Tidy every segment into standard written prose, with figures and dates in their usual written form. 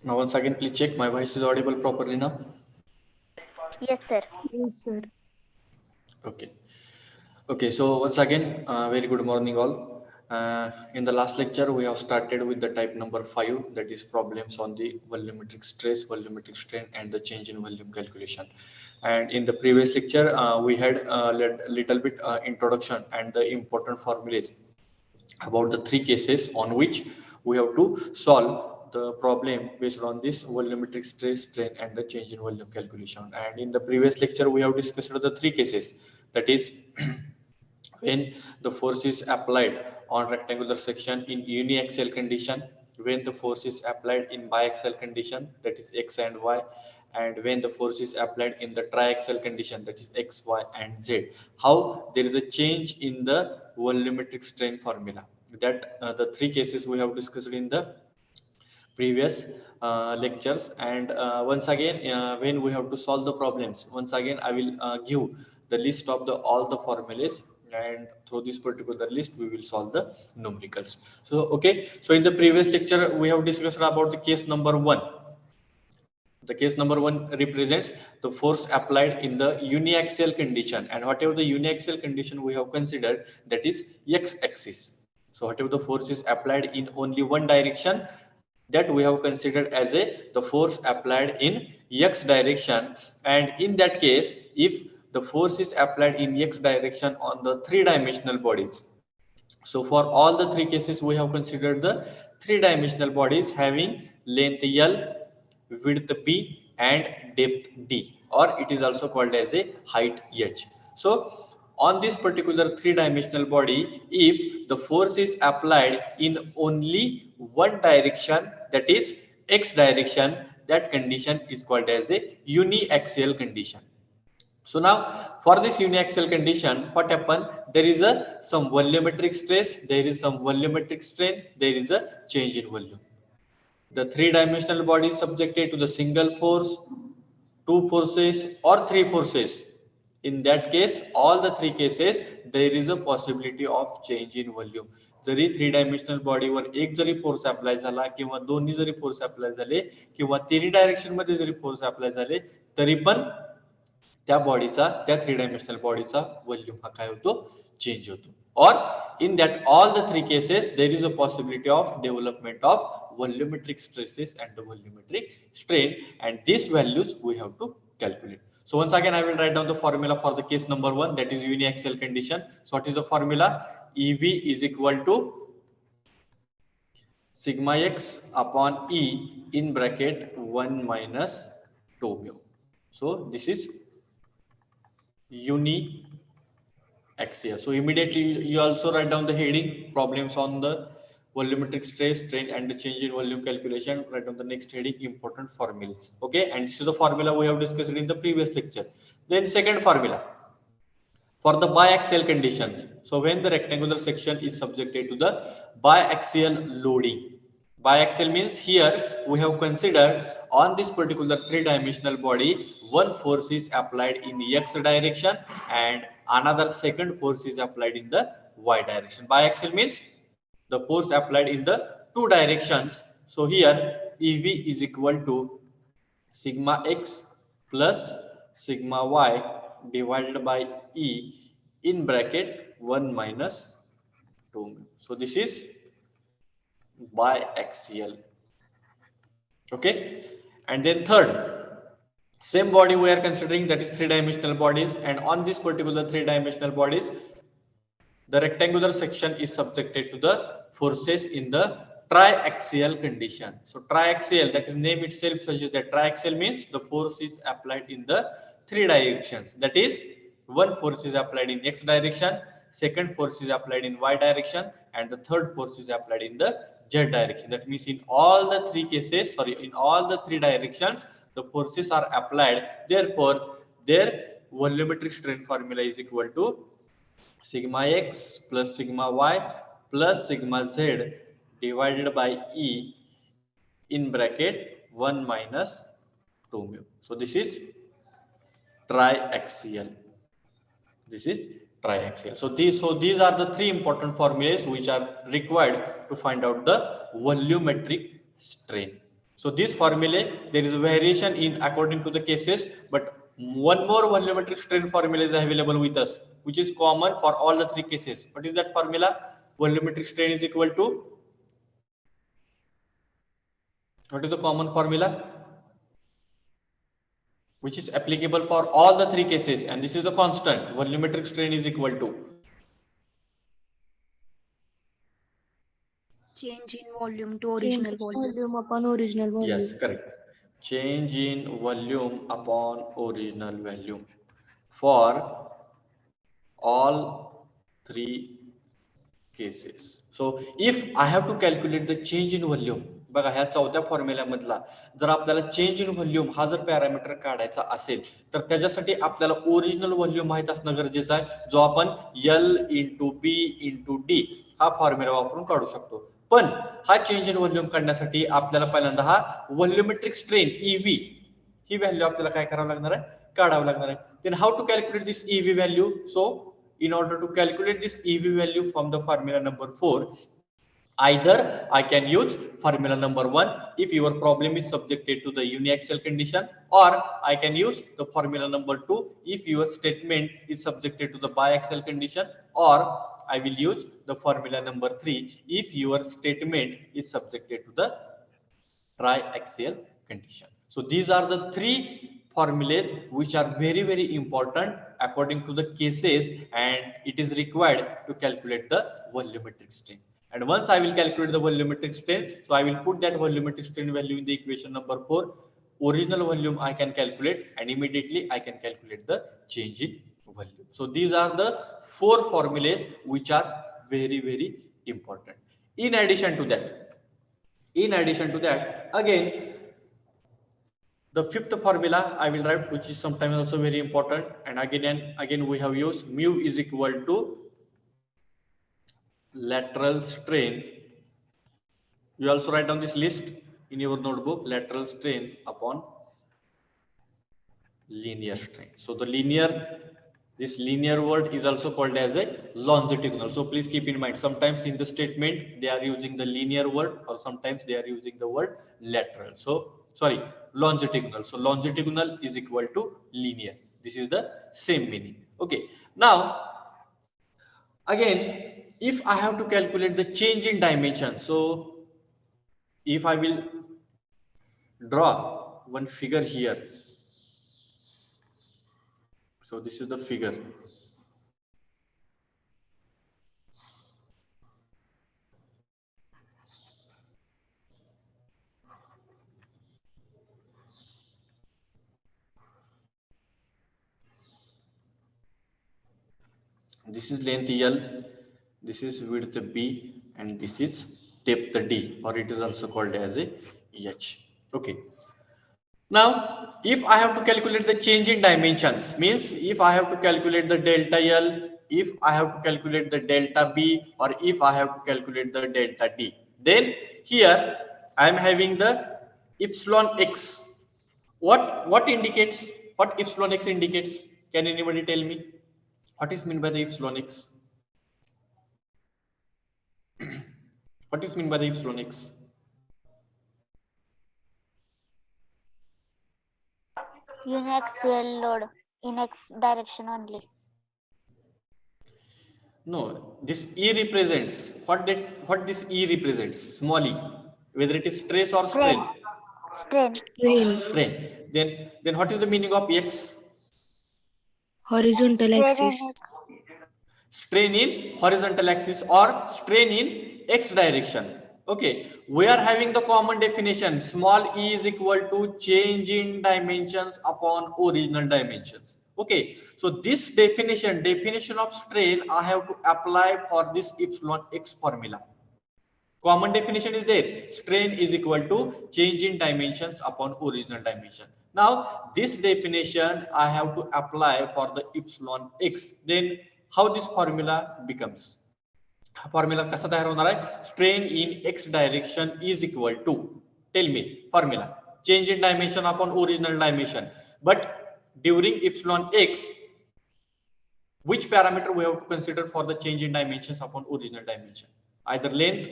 Now once again, please check my voice is audible properly now. Yes, sir. Yes, sir. Okay. Okay. So once again, very good morning all. In the last lecture, we have started with the type number 5, that is problems on the volumetric stress, volumetric strain, and the change in volume calculation. And in the previous lecture, we had little bit introduction and the important formulas about the three cases on which we have to solve the problem based on this volumetric stress, strain, and the change in volume calculation. And in the previous lecture, we have discussed the three cases, that is when the force is applied on rectangular section in uniaxial condition, when the force is applied in biaxial condition, that is x and y, and when the force is applied in the triaxial condition, that is x, y, and z. How there is a change in the volumetric strain formula. That the three cases we have discussed in the previous lectures. And once again, when we have to solve the problems, once again I will give the list of the all the formulas, and through this particular list we will solve the numericals. So okay, so in the previous lecture we have discussed about the case number 1. The case number 1 represents the force applied in the uniaxial condition, and whatever the uniaxial condition we have considered, that is x axis. So whatever the force is applied in only one direction, that we have considered as a the force applied in x direction. And in that case, if the force is applied in x direction on the three-dimensional bodies, so for all the three cases we have considered the three-dimensional bodies having length L, width B, and depth D, or it is also called as a height H. So on this particular three-dimensional body, if the force is applied in only one direction, that is x direction, that condition is called as a uniaxial condition. So now for this uniaxial condition, what happen? There is a some volumetric stress, there is some volumetric strain, there is a change in volume. The three-dimensional body is subjected to the single force, two forces, or three forces. In that case, all the three cases, there is a possibility of change in volume. जरी three dimensional बॉडीवर एक जरी force apply झाला किंवा दोन्ही जरी force apply झाले किंवा तिन्ही डायरेक्शन मध्ये जरी फोर्स अप्लाय झाले, तरी पण त्या बॉडीचा, त्या थ्री डायमेन्शनल बॉडीचा व्हॉल्यूम हा काय होतो, चेंज होतो. Or in that all the three cases there is a possibility of development of volumetric stresses and the volumetric strain, and these values we have to calculate. So once again I will write down the formula for the case number 1, that is uniaxial condition. So what is the formula? EV is equal to sigma x upon E in bracket 1 minus 2 mu. So this is uniaxial. So immediately you also write down the heading problems on the volumetric stress, strain, and the change in volume calculation. Write down the next heading important formulas. Okay, and this is the formula we have discussed in the previous lecture. Then second formula for the biaxial conditions. So when the rectangular section is subjected to the biaxial loading. Biaxial means here we have considered on this particular three-dimensional body, one force is applied in x direction and another second force is applied in the y direction. Biaxial means the force applied in the two directions. So here EV is equal to sigma x plus sigma y divided by E in bracket 1 minus 2. So this is biaxial. Okay, and then third, same body we are considering, that is three-dimensional bodies, and on this particular three-dimensional bodies the rectangular section is subjected to the forces in the triaxial condition. So triaxial, that is name itself suggests that triaxial means the force is applied in the three directions. That is, one force is applied in x direction, second force is applied in y direction, and the third force is applied in the z direction. That means in all the three cases, sorry, in all the three directions, the forces are applied. Therefore, their volumetric strain formula is equal to sigma x plus sigma y plus sigma z divided by E in bracket 1 minus 2 mu. So this is triaxial. This is triaxial. So these are the three important formulas which are required to find out the volumetric strain. So this formula, there is a variation in according to the cases, but one more volumetric strain formula is available with us, which is common for all the three cases. What is that formula? Volumetric strain is equal to, what is the common formula? Which is applicable for all the three cases, and this is the constant. Volumetric strain is equal to Change in volume to original volume upon original volume. yes, correct. Change in volume upon original volume for all three cases. So if I have to calculate the change in volume, बघा ह्या चौथ्या फॉर्म्युल्यामधला जर आपल्याला change in volume हा जर parameter काढायचा असेल तर त्याच्यासाठी आपल्याला ओरिजिनल व्हॉल्यूम माहित असणं गरजेचं आहे, जो आपण L into B into D हा फॉर्म्युला वापरून काढू शकतो. पण हा चेंज इन व्हॉल्यूम काढण्यासाठी आपल्याला पहिल्यांदा हा व्हॉल्यूमेट्रिक स्ट्रेन EV ही व्हॅल्यू आपल्याला काय करावं लागणार आहे, काढावं लागणार आहे. Then how to calculate this EV value? So in order to calculate this EV value from the formula number 4, either I can use formula number 1 if your problem is subjected to the uniaxial condition, or I can use the formula number 2 if your statement is subjected to the biaxial condition, or I will use the formula number 3 if your statement is subjected to the triaxial condition. So these are the three formulas which are very important according to the cases, and it is required to calculate the volumetric strain. And once I will calculate the volumetric strain, so I will put that volumetric strain value in the equation number 4. Original volume I can calculate, and immediately I can calculate the change in volume. So these are the 4 formulas which are very important. In addition to that, again, the fifth formula I will write, which is sometimes also very important, and again we have used mu is equal to lateral strain. You also write down this list in your notebook: lateral strain upon linear strain. So this linear word is also called as a longitudinal. So please keep in mind, sometimes in the statement they are using the linear word, or sometimes they are using the word lateral. So sorry, longitudinal. So longitudinal is equal to linear. This is the same meaning. Okay. Now again, if I have to calculate the change in dimension, so if I will draw one figure here. So this is the figure. This is length L, this is width B, and this is depth D, or it is also called as a H. Okay. Now, if I have to calculate the change in dimensions, means if I have to calculate the delta L, if I have to calculate the delta B, or if I have to calculate the delta D, then here I am having the epsilon x. What indicates? What epsilon x indicates? Can anybody tell me? What is meant by the epsilon x? What is meant by the epsilon x? Uniaxial load in x direction only. No, this E represents what this E represents, small e, whether it is stress or strain. Strain. Then what is the meaning of x? Horizontal axis. Strain in horizontal axis or strain in x direction. Okay, we are having the common definition: small e is equal to change in dimensions upon original dimensions. Okay, so this definition of strain I have to apply for this epsilon x formula. Common definition is there: strain is equal to change in dimensions upon original dimension. Now this definition I have to apply for the epsilon x. Then how this formula becomes? Formula कसा तयार होणार आहे? Strain in x direction is equal to, tell me formula, change in dimension upon original dimension, but during epsilon x, which parameter we have to consider for the change in dimensions upon original dimension? Either length,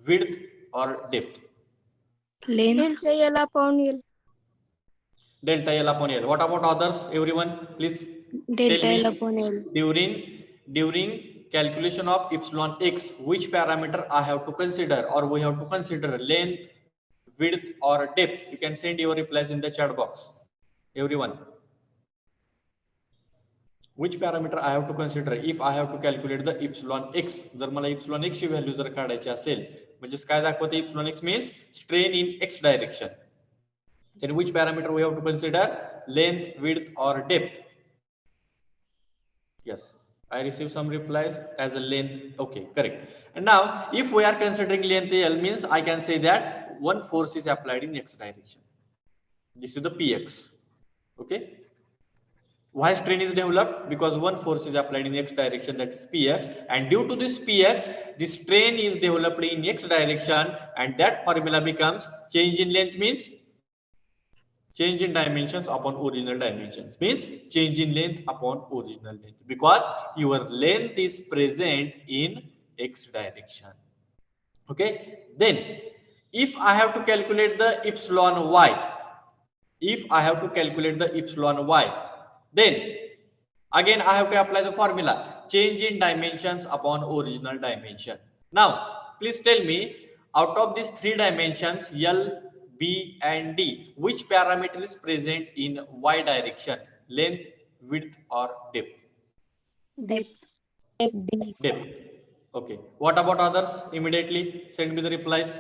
width, or depth. Length. Delta L upon L. Delta L upon L. What about others? Everyone, please Delta tell me. L upon L. During calculation of epsilon x, which parameter I have to consider, or we have to consider length, width, or depth? You can send your replies in the chat box. Everyone, which parameter I have to consider if I have to calculate the epsilon x? जर मला epsilon x ची value जर काढायची असेल, म्हणजे काय दाखवते epsilon x means strain in x direction. Then which parameter we have to consider? Length, width, or depth? Yes, I received some replies as a length. Okay, correct. And now, if we are considering length L, means I can say that one force is applied in x direction. This is the px. Okay. Why strain is developed? Because one force is applied in x direction, that is px, and due to this px, the strain is developed in x direction, and that formula becomes change in length means change in dimensions upon original dimensions, means change in length upon original length, because your length is present in x direction. Okay, then if I have to calculate the epsilon y, then again I have to apply the formula change in dimensions upon original dimension. Now please tell me, out of these three dimensions L, B, and D, which parameter is present in y direction? Length, width, or depth? Depth. Depth. Okay, what about others? Immediately send me the replies.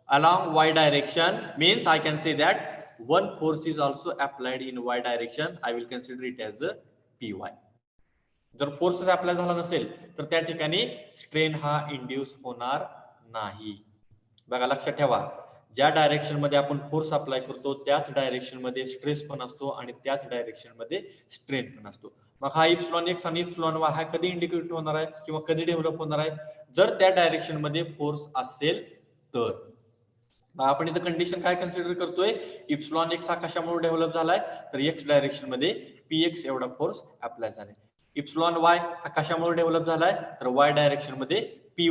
Along y direction means I can say that one force is also applied in y direction. I will consider it as a py. जर forces apply झाला नसेल तर त्या ठिकाणी strain हा induce होणार नाही. बघा लक्षात ठेवा, ज्या डायरेक्शन मध्ये आपण फोर्स अप्लाय करतो त्याच डायरेक्शन मध्ये स्ट्रेस पण असतो आणि त्याच डायरेक्शन मध्ये स्ट्रेन पण असतो. मग हा इप्सिलॉन एक्स आणि इप्सिलॉन वाय हा कधी इंडिकेट होणार आहे किंवा कधी डेव्हलप होणार आहे? जर त्या डायरेक्शन मध्ये फोर्स असेल तर. आपण इथं कंडिशन काय कन्सिडर करतोय? इप्सिलॉन एक्स हा कशामुळे डेव्हलप झालाय? तर एक्स डायरेक्शन मध्ये px एवढा फोर्स अप्लाय झालाय. इप्सिलॉन वाय हा कशामुळे डेव्हलप झालाय? तर वाय डायरेक्शन मध्ये py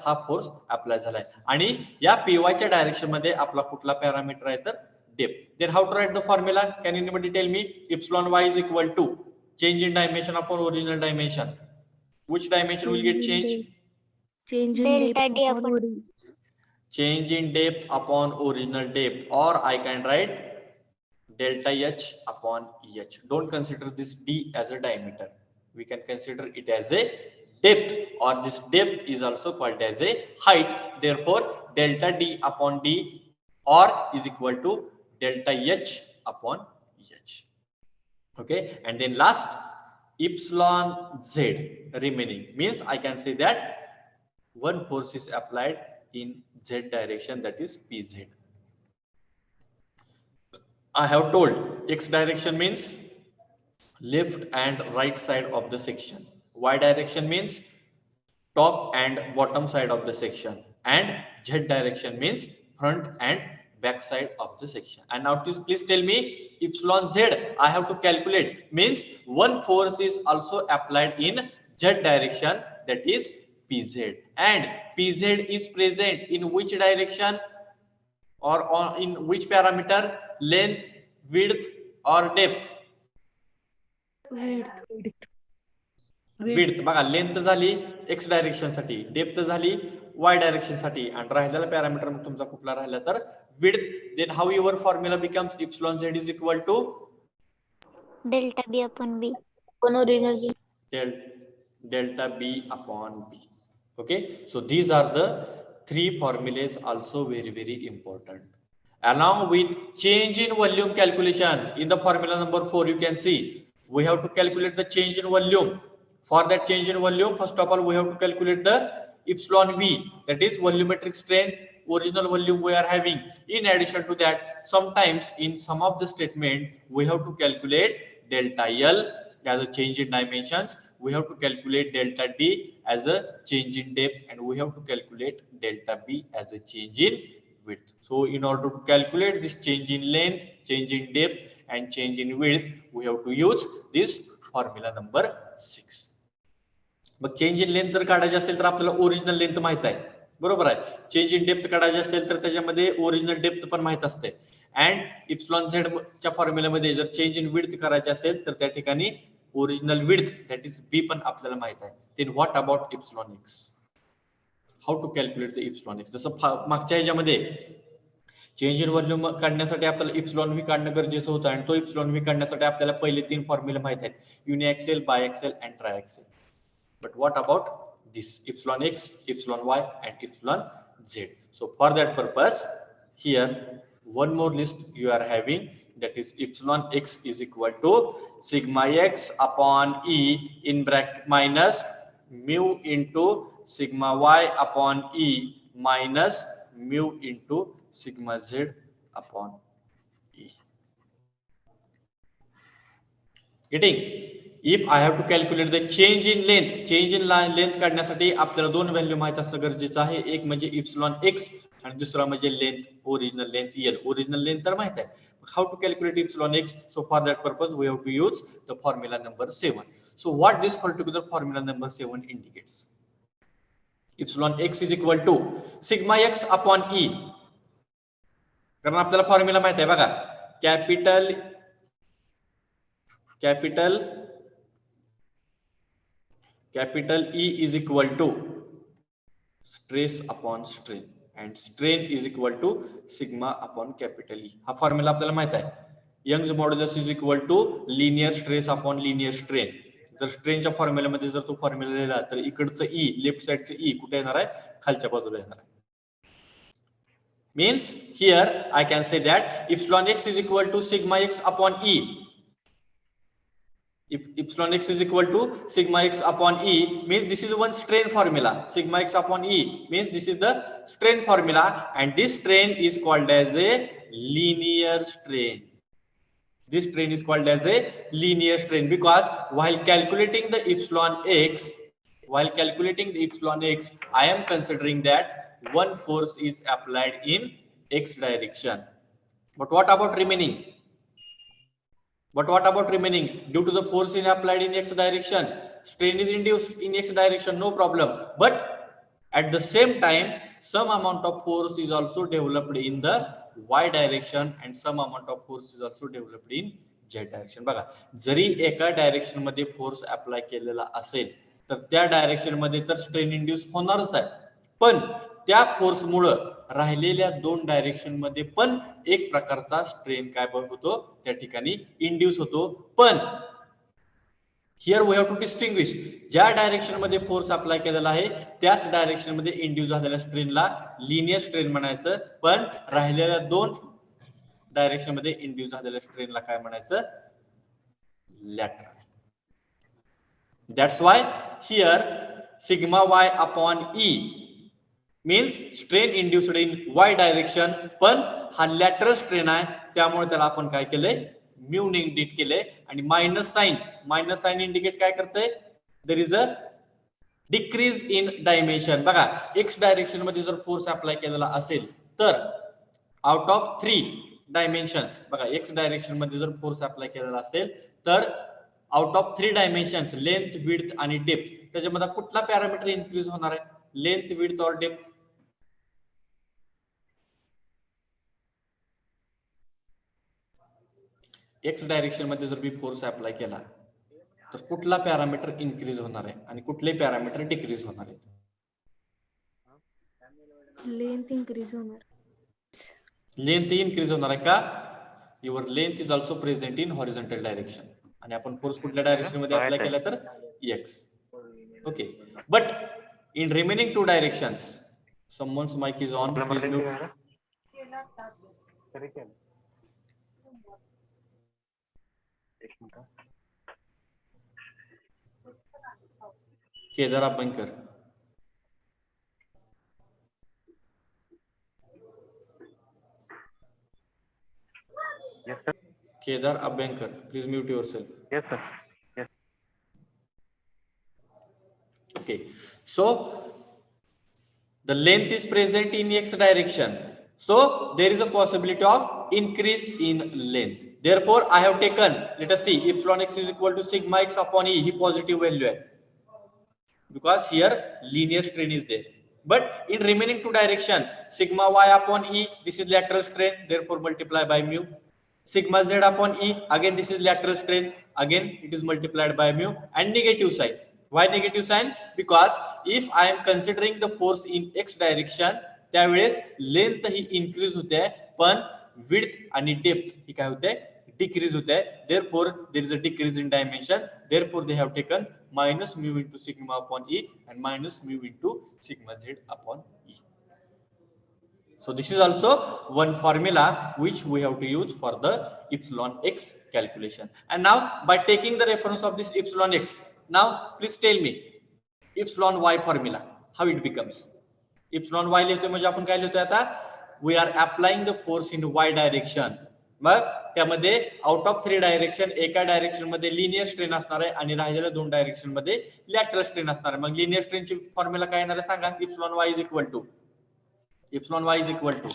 हा फोर्स अप्लाय झालाय, आणि या py च्या डायरेक्शन मध्ये आपला कुठला पॅरामीटर आहे तर depth. Then how to write the formula? Can anybody tell me? Epsilon Y is equal to change in dimension upon original dimension. Which dimension will get changed? Change in Delta depth D upon upon origin. Change in depth upon original depth, or I can write delta h upon h. Don't consider this d as a diameter. We can consider it as a depth, or this depth is also called as a height. Therefore, delta d upon d or is equal to delta h upon h. Okay, and then last epsilon z remaining means I can say that one force is applied in z direction, that is pz. I have told x direction means left and right side of the section, y direction means top and bottom side of the section, and z direction means front and back side of the section. And now please tell me, epsilon z I have to calculate means one force is also applied in z direction, that is pz, and pz is present in which direction, or in which parameter? Length, width, or depth? Width. बघा, length झाली x direction साठी, depth झाली y direction साठी, आणि राहिलेला parameter मग तुमचा कुठला राहिला तर width. Then how your formula becomes epsilon z is equal to delta B upon B. Upon original. delta b upon b. Okay, so these are the three formulas, also very important. Along with change in volume calculation, in the formula number 4 you can see we have to calculate the change in volume. For that change in volume, first of all we have to calculate the epsilon v, that is volumetric strain, original volume we are having. In addition to that, sometimes in some of the statement we have to calculate delta L as a change in dimensions, we have to calculate delta D as a change in depth, and we have to calculate delta B as a change in width. So in order to calculate this change in length, change in depth, and change in width, we have to use this formula number 6. Mug change in length जर काढायची असेल तर आपल्याला original length माहित आहे, बरोबर आहे. Change in depth काढायची असेल तर त्याच्यामध्ये ओरिजिनल डेप्थ पण माहित असते. अँड इप्सिलॉन झेड च्या फॉर्म्युल्यामध्ये जर चेंज इन विड्थ करायचे असेल तर त्या ठिकाणी original width that is B पण आपल्याला माहित आहे. Then what about epsilon X? How to calculate the epsilon X? जसं मागच्या ह्याच्यामध्ये चेंज इन व्हॉल्यूम काढण्यासाठी आपल्याला इप्सिलॉन व्ही काढणं गरजेचं होतं आणि तो इप्सिलॉन व्ही काढण्यासाठी आपल्याला पहिले 3 फॉर्म्युले माहित आहेत, युनिएक्सेल, बायएक्सेल and ट्रायएक्सेल. But what about this epsilon x, epsilon y and epsilon z? So for that purpose, here one more list you are having, that is epsilon x is equal to sigma x upon e in bracket minus mu into sigma y upon e minus mu into sigma z upon e. Getting? If I have to calculate the change in length काढण्यासाठी आपल्याला दोन value माहित असणं गरजेचं आहे. एक म्हणजे epsilon x आणि दुसरा म्हणजे length, original length L. Original length तर माहित आहे. How to calculate epsilon x? So for that purpose we have to use the formula number 7. So what this particular formula number 7 indicates? Epsilon x is equal to sigma x upon e. कारण आपल्याला formula माहित आहे बघा, capital E is equal to stress upon strain and strain is equal to sigma upon capital E. हा formula आपल्याला माहित आहे. Young's modulus is equal to linear stress upon linear strain. जर स्ट्रेनच्या फॉर्म्युल्यामध्ये जर तो फॉर्म्युला लिहिला तर इकडचं E, लेफ्ट साइडचं E कुठे येणार आहे? खालच्या बाजूला येणार आहे. Means here I can say that epsilon x is equal to sigma x upon E. If epsilon x is equal to sigma x upon E means this is one strain formula. Sigma x upon E means this is the strain formula and this strain is called as a linear strain. This strain is called as a linear strain because while calculating the epsilon x, I am considering that one force is applied in x direction. But what about remaining? Due to the force applied in x direction, strain is induced in x direction, no problem. But at the same time, some amount of force is also developed in the y direction and some amount of force is also developed in z direction. बघा, जरी एका direction मध्ये force apply केलेला असेल तर त्या direction मध्ये तर strain induce होणारच आहे, पण त्या फोर्स मुळे राहिलेल्या दोन डायरेक्शन मध्ये पण एक प्रकारचा स्ट्रेन काय होतो, त्या ठिकाणी इंड्यूस होतो. पण here we have to distinguish, ज्या डायरेक्शन मध्ये फोर्स अप्लाय केलेला आहे त्याच डायरेक्शन मध्ये इंड्यूस झालेल्या स्ट्रेनला लिनियर स्ट्रेन म्हणायचं, पण राहिलेल्या दोन डायरेक्शन मध्ये इंड्यूस झालेल्या स्ट्रेनला काय म्हणायचं? Lateral. That's why here sigma y upon E means strain induced in y direction, पण हा लॅटरल स्ट्रेन आहे त्यामुळे त्याला आपण काय केलंय? म्यू ने इंडिकेट केलंय आणि मायनस साइन इंडिकेट काय करतंय? There is a decrease in dimension. बघा, एक्स डायरेक्शन मध्ये जर फोर्स अप्लाय केलेला असेल तर आउट ऑफ 3 डायमेन्शन्स, बघा एक्स डायरेक्शन मध्ये जर फोर्स अप्लाय केलेला असेल तर out of 3 dimensions length, width आणि डेप्थ, त्याच्यामध्ये कुठला पॅरामीटर इन्क्रीज होणार आहे? लेंथ, विड्थ और डेप्थ? एक्स डायरेक्शन मध्ये जर मी फोर्स अप्लाय केला तर कुठला पॅरामीटर इन्क्रीज होणार आहे आणि कुठले पॅरामीटर डिक्रीज होणार आहे? लेंथ इन्क्रीज होणार. लेंथ इन्क्रीज होणार आहे का? Your length is also present in horizontal direction आणि आपण फोर्स कुठल्या डायरेक्शन मध्ये अप्लाय केला तर x. Okay, but in remaining 2 directions, someone's mic is on, please mute. Kedar Abhyankar. Yes, sir. Kedar Abhankar, please mute yourself. Yes, sir. Yes. Okay, so the length is present in x direction, so there is a possibility of increase in length. Therefore I have taken, let us see, epsilon x is equal to sigma x upon E. He positive value है because here linear strain is there. But in remaining two direction, sigma y upon E, this is lateral strain, therefore multiply by mu. Sigma z upon E, again this is lateral strain, again it is multiplied by mu, and negative sign. Why negative sign? Because if I am considering the force in x direction, त्यावेळेस length ही increase होते पण width आणि depth ही काय होते decrease होते. Therefore there is a decrease in dimension. Therefore they have taken minus mu into sigma upon E and minus mu into sigma z upon E. So this is also one formula which we have to use for the epsilon x calculation. And now by taking the reference of this epsilon x, now please tell me epsilon y formula, how it becomes. Epsilon y लिहितोय म्हणजे आपण काय लिहितोय आता, we are applying the force in y direction. मग त्यामध्ये out of 3 direction एका direction मध्ये linear strain असणार आहे आणि राहिलेल्या 2 डायरेक्शन मध्ये लॅटरल स्ट्रेन असणार आहे. मग लिनियर स्ट्रेनची फॉर्म्युला काय येणार आहे सांगा. epsilon y is equal to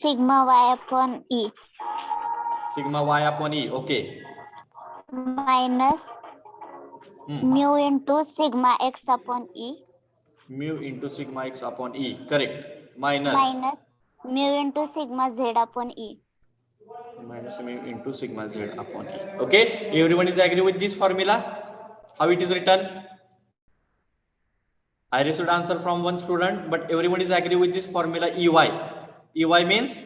sigma y upon E sigma y upon E. Okay. minus mu into sigma x upon E Mu into sigma x upon E. Correct. Minus mu into sigma z upon E. Minus mu into sigma z upon E. Okay. Everyone is agree with this formula? How it is written? I received answer from one student, but everyone is agree with this formula EY. EY means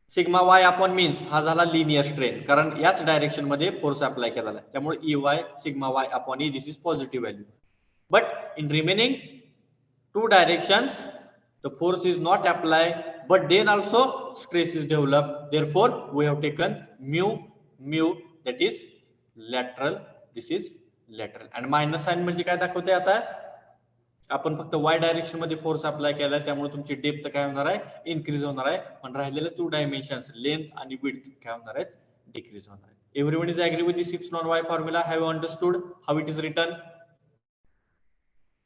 sigma y upon means हा झाला linear strain, कारण याच direction मध्ये force apply केला आहे, त्यामुळे EY sigma y upon E this is positive value. But in remaining two directions the force is not applied, but then also stress is developed. Therefore we have taken mu that is lateral, this is lateral. And minus sign म्हणजे काय दाखवते आता, आपण फक्त y direction मध्ये force apply केला त्यामुळे तुमची डेप्थ काय होणार आहे, इन्क्रीज होणार आहे, पण राहिलेले 2 डायमेन्शन्स लेंथ आणि विड्थ काय होणार आहेत, डिक्रीज होणार आहेत. Everyone is agree with this epsilon y formula? Have you understood how it is written?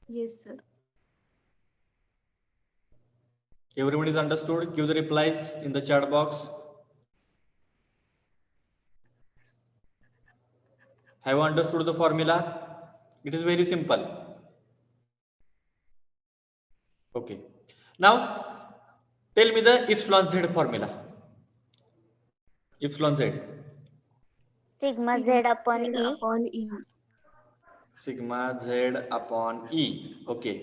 Yes, sir. Everyone is understood? Give the replies in the chat box. Have you understood the formula? It is very simple. Okay. Now tell me the epsilon z formula. Epsilon z. Sigma z upon E Sigma z upon E. Okay.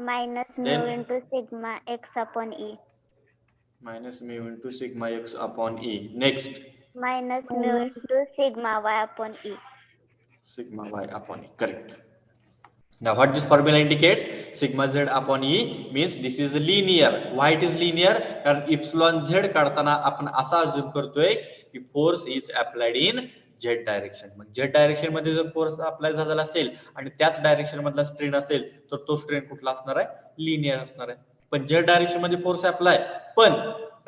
minus mu Then into sigma x upon E minus mu into sigma x upon E. Next minus mu into sigma y upon E. sigma y upon E. Correct. Now what this formula indicates? Sigma z upon E means this is linear. Why it is linear? कारण epsilon z काढताना आपण असा assume करतोय की force is applied in z direction. Mug z direction मध्ये जर force apply झालेला असेल आणि त्याच डायरेक्शन मधला स्ट्रेन असेल तर तो स्ट्रेन कुठला असणार आहे, लिनियर असणार आहे. पण z डायरेक्शन मध्ये फोर्स अप्लाय पण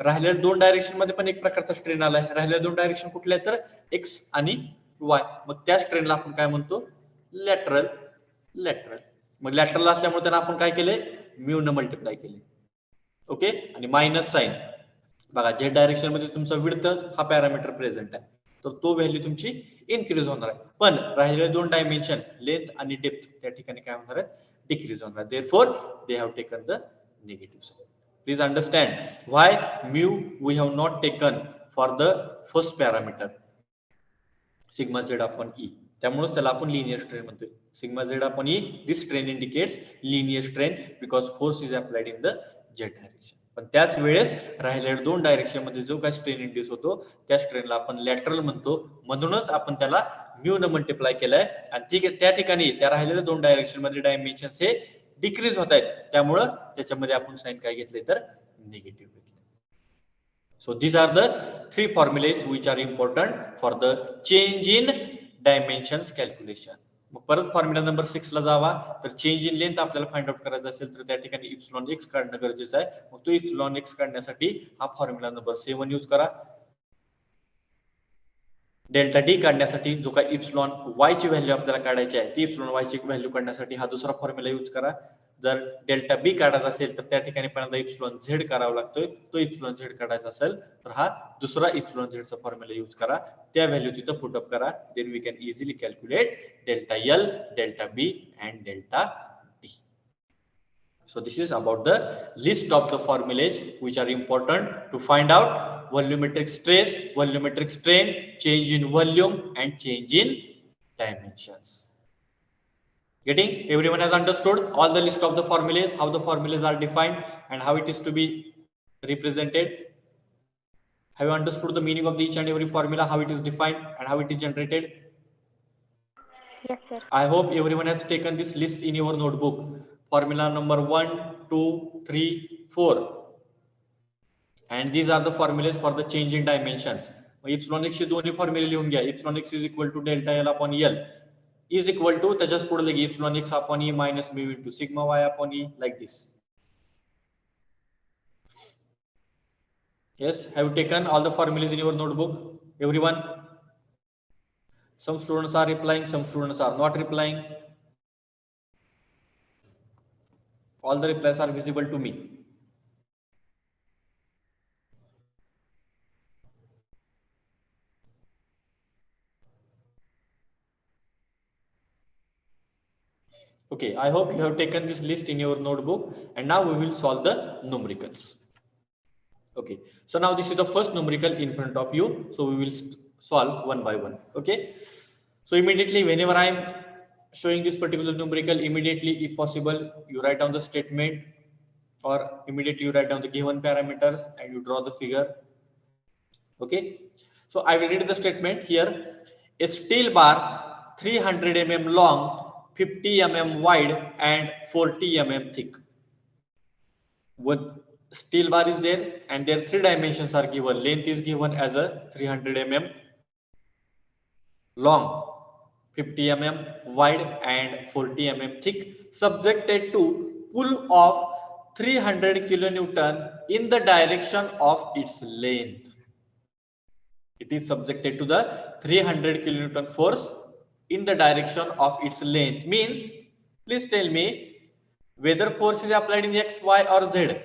राहिलेल्या 2 डायरेक्शन मध्ये पण एक प्रकारचा स्ट्रेन आलाय. राहिलेल्या 2 डायरेक्शन कुठले तर x आणि y. मग त्या स्ट्रेनला आपण काय म्हणतो, लॅटरल. मग लॅटरल असल्यामुळे त्यांना आपण काय केले, म्यू न मल्टिप्लाय केले. ओके. आणि मायनस साइन बघा, z डायरेक्शन मध्ये तुमचा विड्थ हा पॅरामीटर प्रेझेंट आहे तर तो व्हॅल्यू तुमची इन्क्रीज होणार आहे, पण राहिलेले 2 डायमेन्शन लेंथ आणि डेप्थ त्या ठिकाणी काय होणार आहेत, डिक्रीज होणार. Therefore they have taken the negative sign. Please understand why mu we have not taken for the first parameter sigma z upon E. त्यामुळे त्याला आपण लिनियर स्ट्रेन म्हणतोय. Sigma z upon E, this strain indicates linear strain because force is applied in the z direction. पण त्याच वेळेस राहिलेल्या 2 direction मध्ये जो काही स्ट्रेन इंड्यूस होतो त्या स्ट्रेनला आपण लॅटरल म्हणतो. म्हणूनच आपण त्याला म्यू न मल्टिप्लाय केलाय आणि त्या ठिकाणी त्या राहिलेल्या 2 डायरेक्शन मध्ये डायमेन्शन्स हे डिक्रीज होत आहेत, त्यामुळे त्याच्यामध्ये आपण साइन काय घेतले तर निगेटिव्ह घेतले. So these are the 3 formulas which are important for the change in dimensions calculation. मग परत फॉर्म्युला नंबर 6 ला जावा. तर चेंज इन लेंथ आपल्याला फाइंड आउट करायचं असेल तर त्या ठिकाणी इप्सिलॉन x काढणं गरजेचं आहे. मग तो इप्सिलॉन x काढण्यासाठी हा फॉर्म्युला नंबर 7 यूज करा. डेल्टा डी काढण्यासाठी जो काही इप्सिलॉन y ची व्हॅल्यू आपल्याला काढायची आहे ती इप्सिलॉन y ची व्हॅल्यू काढण्यासाठी हा दुसरा फॉर्म्युला यूज करा. जर डेल्टा बी काढायचा असेल तर त्या ठिकाणी पहिल्यांदा इप्सिलॉन झेड करावा लागतोय. तो इप्सिलॉन झेड काढायचा असेल तर हा दुसरा इप्सिलॉन झेड चा फॉर्म्युला यूज करा. त्या व्हॅल्यू तिथं पुट अप करा. Then we can easily calculate delta L, delta B and delta D. So this is about the list of the formulas which are important to find out volumetric stress, volumetric strain, change in volume and change in dimensions. Getting? Everyone has understood all the list of the formulas, how the formulas are defined and how it is to be represented. Have you understood the meaning of each and every formula, how it is defined and how it is generated? Yes, sir. I hope everyone has taken this list in your notebook. Formula number 1, 2, 3, 4. And these are the formulas for the change in dimensions. Epsilon x चे दोन्ही फॉर्म्युले लिहून घ्या. Epsilon x is equal to delta L upon L is equal to त्याच्याच पुढे लगे epsilon x upon E minus mu into sigma y upon E, like this. Yes, have you taken all the formulas in your notebook? Everyone? Some students are replying, some students are not replying. All the replies are visible to me. Okay, I hope you have taken this list in your notebook and now we will solve the numericals. Okay, so now this is the first numerical in front of you. So we will solve one by one. Okay, so immediately whenever I am showing this particular numerical, immediately if possible you write down the statement or immediately you write down the given parameters and you draw the figure. Okay, so I will read the statement here. A steel bar 300 mm long, 50 mm wide and 40 mm thick. What steel bar is there and their three dimensions are given. Length is given as a 300 mm long, 50 mm wide and 40 mm thick, subjected to pull of 300 kilonewton in the direction of its length. It is subjected to the 300 kilonewton force in the direction of its length. Means, please tell me whether force is applied in x, y or z.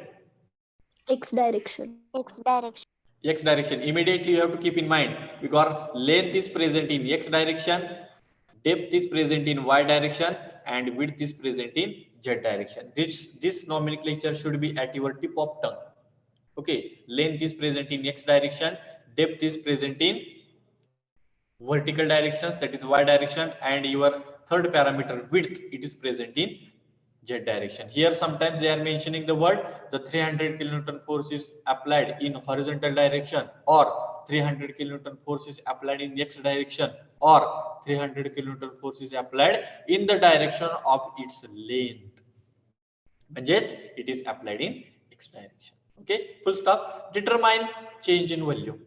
X direction. X direction. X direction. Immediately you have to keep in mind because length is present in x direction, depth is present in y direction and width is present in z direction. This nomenclature should be at your tip of tongue. Okay, length is present in x direction, depth is present in vertical directions, that is y direction, and your third parameter width, it is present in z direction. Here sometimes they are mentioning the word the 300 kilonewton force is applied in horizontal direction or 300 kilonewton force is applied in x direction or 300 kilonewton force is applied in the direction of its length. Yes, it is applied in x direction. Okay, full stop. Determine change in volume.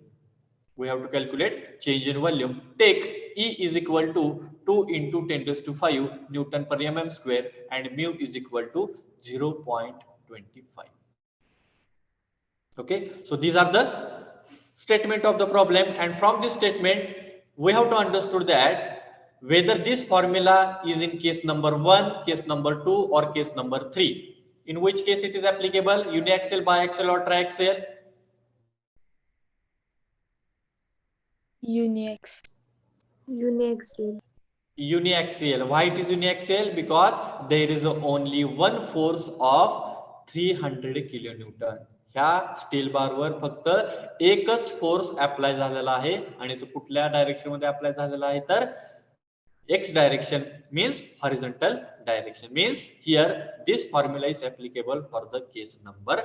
We have to calculate change in volume. Take E is equal to 2 into 10 raised to 5 Newton per mm square and mu is equal to 0.25. Okay, so these are the statement of the problem, and from this statement we have to understand that whether this formula is in case number 1, case number 2 or case number 3. In which case it is applicable, uniaxial, biaxial or triaxial? Uniax. Uniaxial. Uniaxial. Why it is uniaxial? Because there is only one force of 300 kilonewton. ह्या steel बारवर फक्त एकच force apply झालेला आहे आणि तो कुठल्या direction मध्ये apply झालेला आहे तर x direction means horizontal direction. Means here this formula is applicable for the case number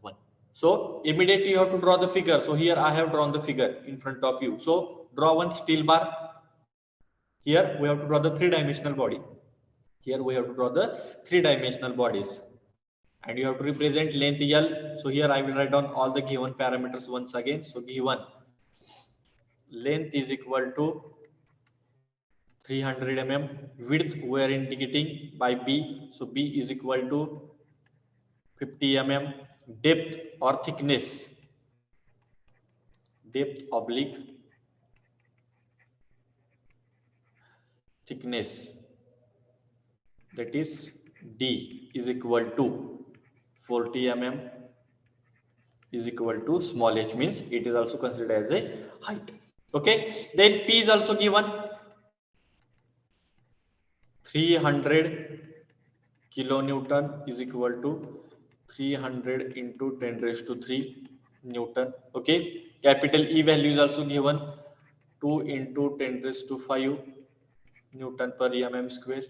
1. So immediately you have to draw the figure. So here I have drawn the figure in front of you. So draw one steel bar. Here we have to draw the three-dimensional body. Here we have to draw the three-dimensional bodies. And you have to represent length L. So here I will write down all the given parameters once again. So given length is equal to 300 mm. Width we are indicating by B. So B is equal to 50 mm. Depth or thickness. Depth oblique thickness, that is D is equal to 40 mm is equal to small h, means it is also considered as a height. Okay, then P is also given 300 kilonewton is equal to 300 into 10 raised to 3 Newton. Okay, capital E value is also given 2 into 10 raised to 5 Newton per mm square.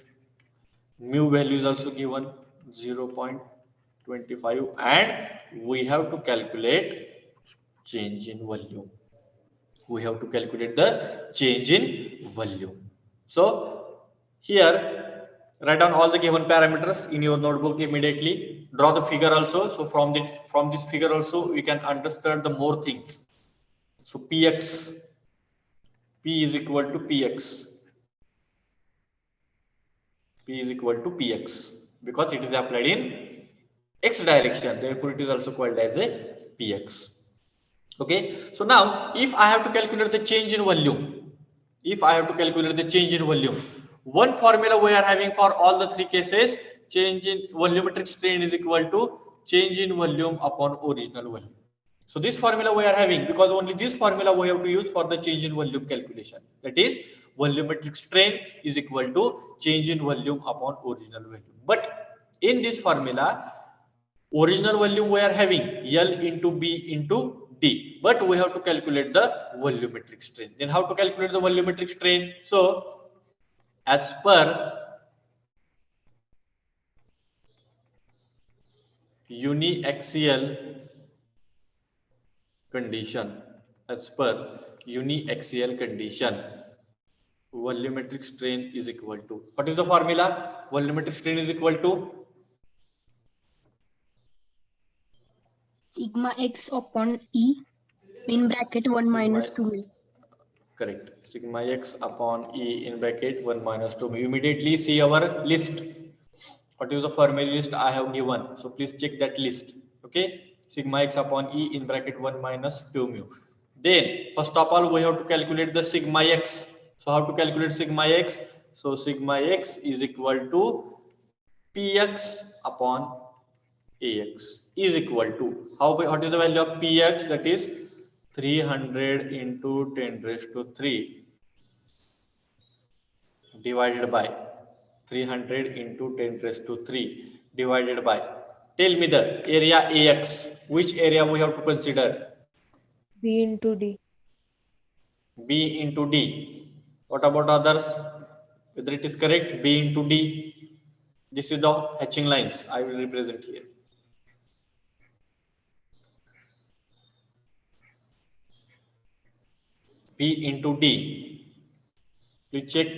Mu value is also given 0.25 and we have to calculate change in volume. We have to calculate the change in volume. So here write down all the given parameters in your notebook immediately. Draw the figure also. So from this figure also we can understand the more things. So Px, P is equal to Px. P is equal to Px because it is applied in x direction. Therefore, it is also called as a Px. Okay. So now, if I have to calculate the change in volume, one formula we are having for all the three cases: change in volumetric strain is equal to change in volume upon original volume. So this formula we are having because only this formula we have to use for the change in volume calculation. That is, volumetric strain is equal to change in volume upon original volume. But in this formula, original volume we are having L into B into D, but we have to calculate the volumetric strain. Then how to calculate the volumetric strain? So as per uniaxial condition, volumetric strain is equal to, what is the formula? Volumetric strain is equal to sigma x upon E in bracket 1 minus 2 correct, sigma x upon E in bracket 1 minus 2. You immediately see our list. What is the formula list I have given? So please check that list. Okay, sigma x upon E in bracket 1 minus 2 mu. Then first of all we have to calculate the sigma x. So how to calculate sigma x? So sigma x is equal to Px upon Ax is equal to, what is the value of Px? That is 300 into 10 raised to 3 divided by 300 into 10 raised to 3 divided by, tell me the area Ax. Which area we have to consider? B into D. B into D. What about others? Whether it is correct? B into D. This is the hatching lines I will represent here. B into D. Please check.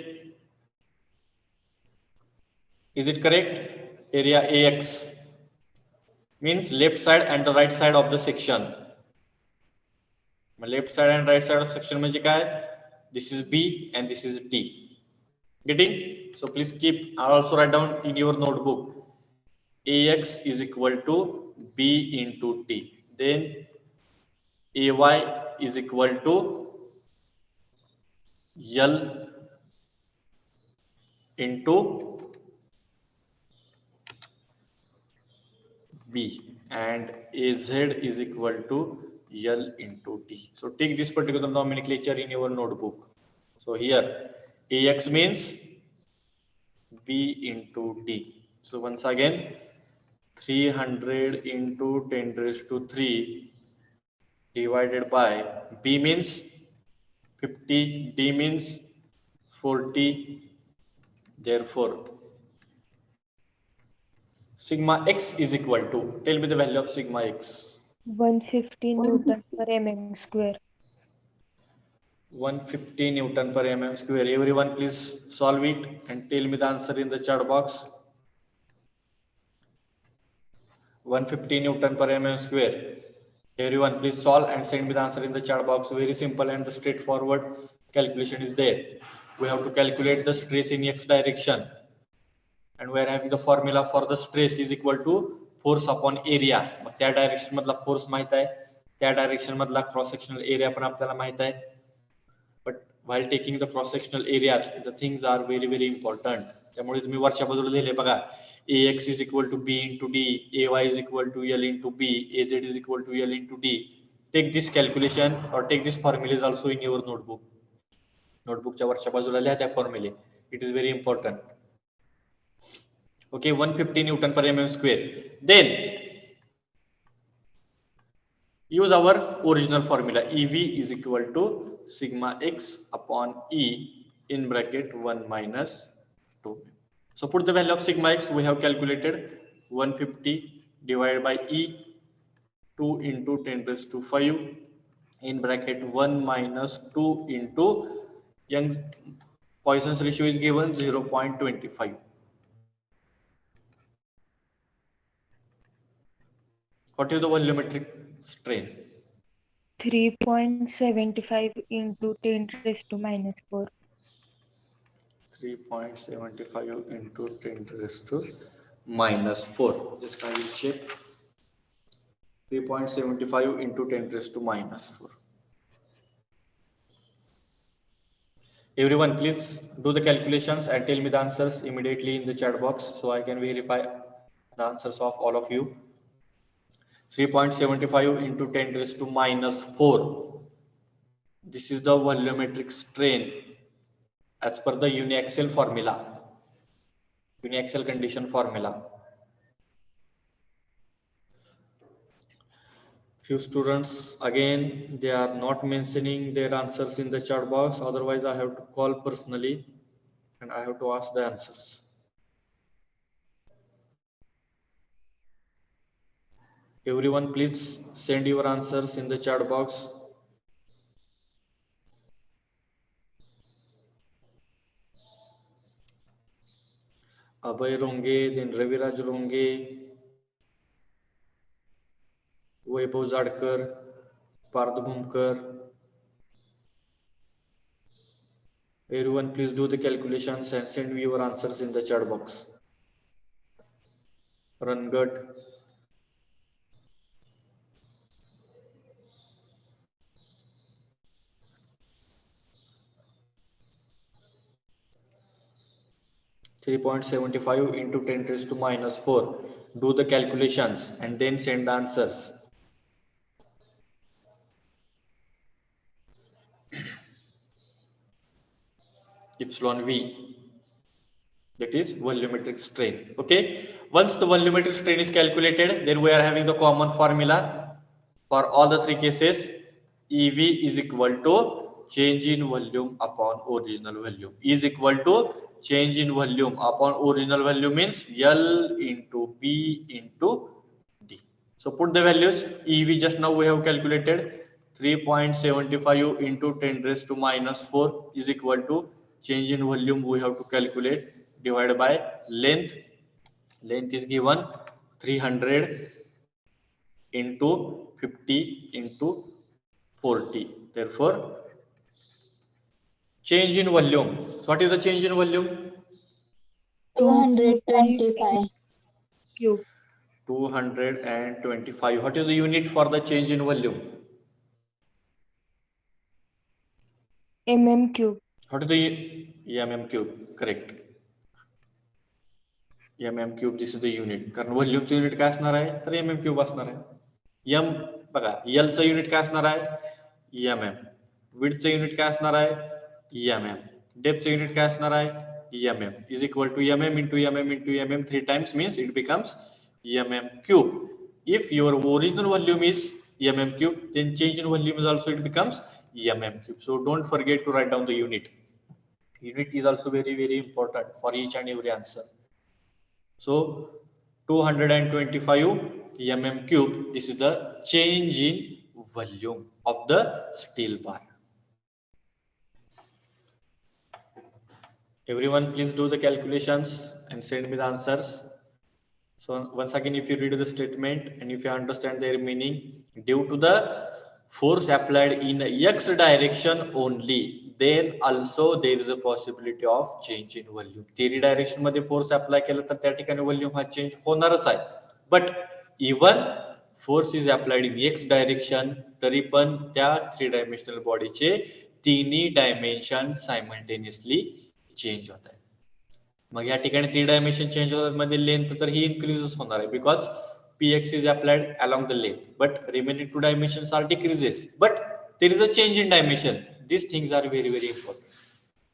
Is it correct? Area Ax means left side and the right side of the section. Left side and right side of section म्हणजे काय? This is B and this is D. Getting? So please keep, I'll also write down in your notebook. Ax is equal to B into D. Then Ay is equal to L into B and Az is equal to L into D. So take this particular nomenclature in your notebook. So here Ax means B into D. So once again 300 into 10 raised to 3 divided by B means 50, D means 40. Therefore sigma x is equal to, tell me the value of sigma x. 150 Newton per mm square. 150 Newton per mm square. Everyone please solve it and tell me the answer in the chat box. 150 Newton per mm square. Everyone please solve and send me the answer in the chat box. Very simple and the straightforward calculation is there. We have to calculate the stress in x direction. And we are having the formula for the stress is equal to force upon area. मग त्या direction मधला force माहित आहे, त्या direction मधला cross sectional area पण आपल्याला माहित आहे. But while taking the cross sectional areas, the things are very important. त्यामुळे तुम्ही वरच्या बाजूला लिहिले बघा, Ax is equal to B into D, Ay is equal to L into B, Az is equal to L into D. Take this calculation or take this formulas also in your notebook. Notebookच्या वरच्या बाजूला लिहा त्या फॉर्म्युले. It is very important. Okay, 150 Newton per mm square. Then use our original formula. EV is equal to sigma x upon E in bracket 1 minus 2. So put the value of sigma x. We have calculated 150 divided by E, 2 into 10 raised to 5 in bracket 1 minus 2 into Young's Poisson's ratio is given 0.25. What is the volumetric strain? 3.75 into 10 raised to minus 4. 3.75 into 10 raised to minus 4. Just I will check. 3.75 into 10 raised to minus 4. Everyone, please do the calculations and tell me the answers immediately in the chat box so I can verify the answers of all of you. 3.75 into 10 raised to minus 4. This is the volumetric strain as per the uniaxial formula, uniaxial condition formula. Few students again they are not mentioning their answers in the chat box, otherwise I have to call personally and I have to ask the answers. Everyone, please send your answers in the chat box. Abhay Ronge, then Raviraj Ronge, Vaibhav Zadkar, Parth Bhumkar. Everyone, please do the calculations and send me your answers in the chat box. Rangat. .75 into 10 raised to minus 4. Do the calculations and then send the answers. Epsilon V, that is volumetric strain. Okay, once the volumetric strain is calculated, then we are having the common formula for all the three cases. EV is equal to change in volume upon original volume, is equal to change in volume upon original volume means L into B into D. So put the values. EV just now we have calculated 3.75 into 10 raised to minus 4 is equal to change in volume we have to calculate divided by length. Length is given 300 into 50 into 40. Therefore, change in volume. So what is the change in volume? 225. Cube. 225. What is the unit for the change in volume? mm cube. What is the mm cube? Correct. mm cube, this is the unit. कारण व्हॉल्यूमचं unit काय असणार आहे तर mm cube असणार आहे. m बघा l चं unit काय असणार आहे mm. विड्थचं युनिट काय असणार आहे mm. डेप्थचं युनिट काय असणार आहे mm is equal to mm into mm into mm 3 times means it becomes mm cube. If your original volume is mm cube, then change in volume is also it becomes mm cube. So don't forget to write down the unit. Unit is also very important for each and every answer. So 225 mm cube, this is the change in volume of the steel bar. Everyone, please do the calculations and send me the answers. So once again, if you read the statement and if you understand their meaning, due to the force applied in x direction only, then also there is a possibility of change in volume. Theory direction मध्ये force apply केला तर त्या ठिकाणी volume हा change होणारच आहे. But even force is applied in x direction, तरी पण त्या 3-dimensional body चे तिन्ही dimension simultaneously change होत आहे. मग या ठिकाणी 3 dimension change होतात मध्ये लेंथ तर ही increases होणार आहे because px is applied along the length, but remaining 2 dimensions are decreases, but there is a change in dimension. These things are very important.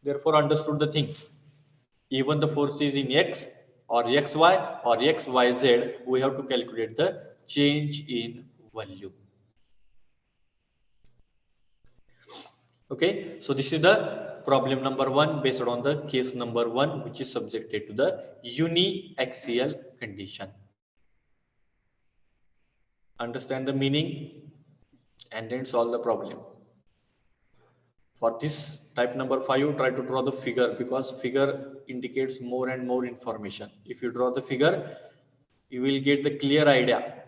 Therefore understood the things. Even the force is in x, or xy or xyz, we have to calculate the change in volume. Okay, so this is the problem number 1 based on the case number 1, which is subjected to the uniaxial condition. Understand the meaning and then solve the problem. For this type number 5, try to draw the figure, because figure indicates more and more information. If you draw the figure, you will get the clear idea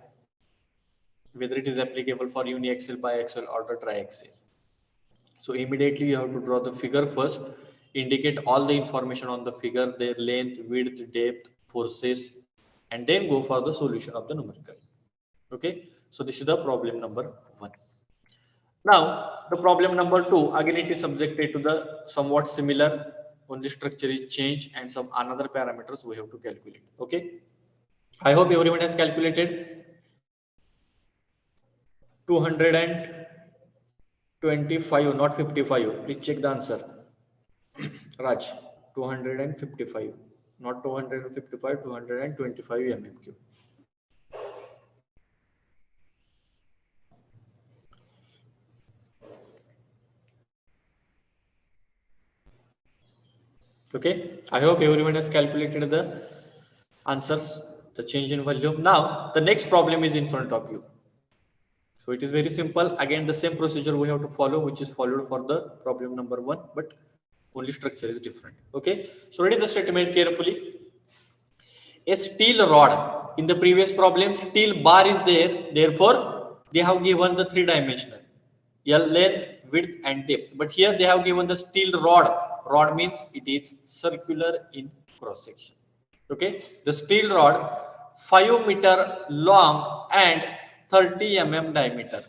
whether it is applicable for uniaxial, biaxial or the triaxial. So immediately you have to draw the figure first, indicate all the information on the figure, their length, width, depth, forces, and then go for the solution of the numerical. Okay, so this is the problem number 1. Now the problem number 2, again it is subjected to the somewhat similar, only structure is changed and some another parameters we have to calculate. Okay, I hope everyone has calculated. 225, not 55. Please check the answer. Raj, 255, not 255, 225 mmq. Okay, I hope everyone has calculated the answers, the change in volume. Now the next problem is in front of you. So it is very simple. Again, the same procedure we have to follow, which is followed for the problem number 1, but only structure is different. Okay, so read the statement carefully. A steel rod, in the previous problem, steel bar is there, therefore they have given the 3-dimensional L, length, width and depth, but here they have given the steel rod. Rod means it is circular in cross section. Okay, the steel rod 5 meter long and 30 mm diameter.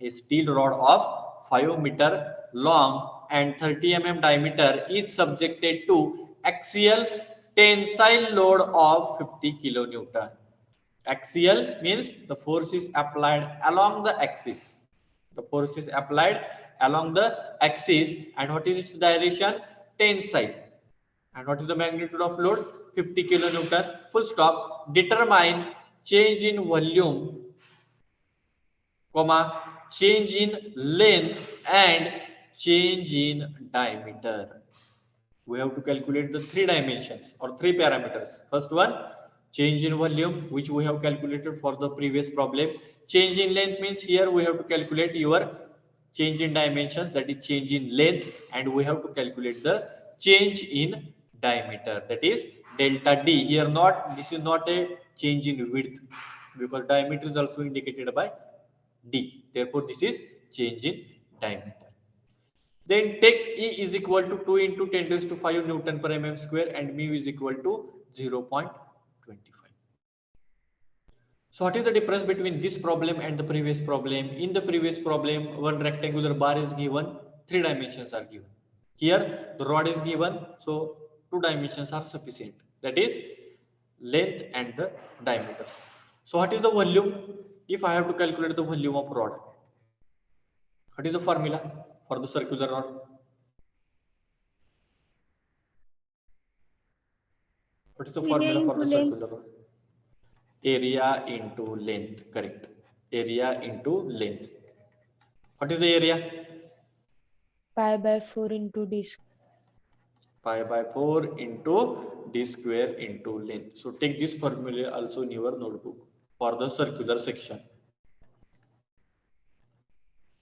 A steel rod of 5 meter long and 30 mm diameter is subjected to axial tensile load of 50 kilonewton. Axial means the force is applied along the axis. The force is applied along the axis, and what is its direction? Tensile. And what is the magnitude of load? 50 kilonewton. Full stop. Determine change in volume, comma, change in length and change in diameter. We have to calculate the 3 dimensions or 3 parameters. First one, change in volume, which we have calculated for the previous problem. Change in length means here we have to calculate your change in dimensions, that is change in length, and we have to calculate the change in diameter, that is delta D. Here this is not a change in width, because diameter is also indicated by D. Therefore, this is change in diameter. Then take E is equal to 2 into 10 raised to 5 Newton per mm square and mu is equal to 0.25. So what is the difference between this problem and the previous problem? In the previous problem, one rectangular bar is given, 3 dimensions are given. Here the rod is given, so 2 dimensions are sufficient, that is length and the diameter. So what is the volume? If I have to calculate the volume of rod, what is the formula for the circular rod? What is the formula for the circular rod? Area into length, correct. Area into length. What is the area? Pi by 4 into d. Pi by 4 into d square into length. So take this formula also in your notebook for the circular section.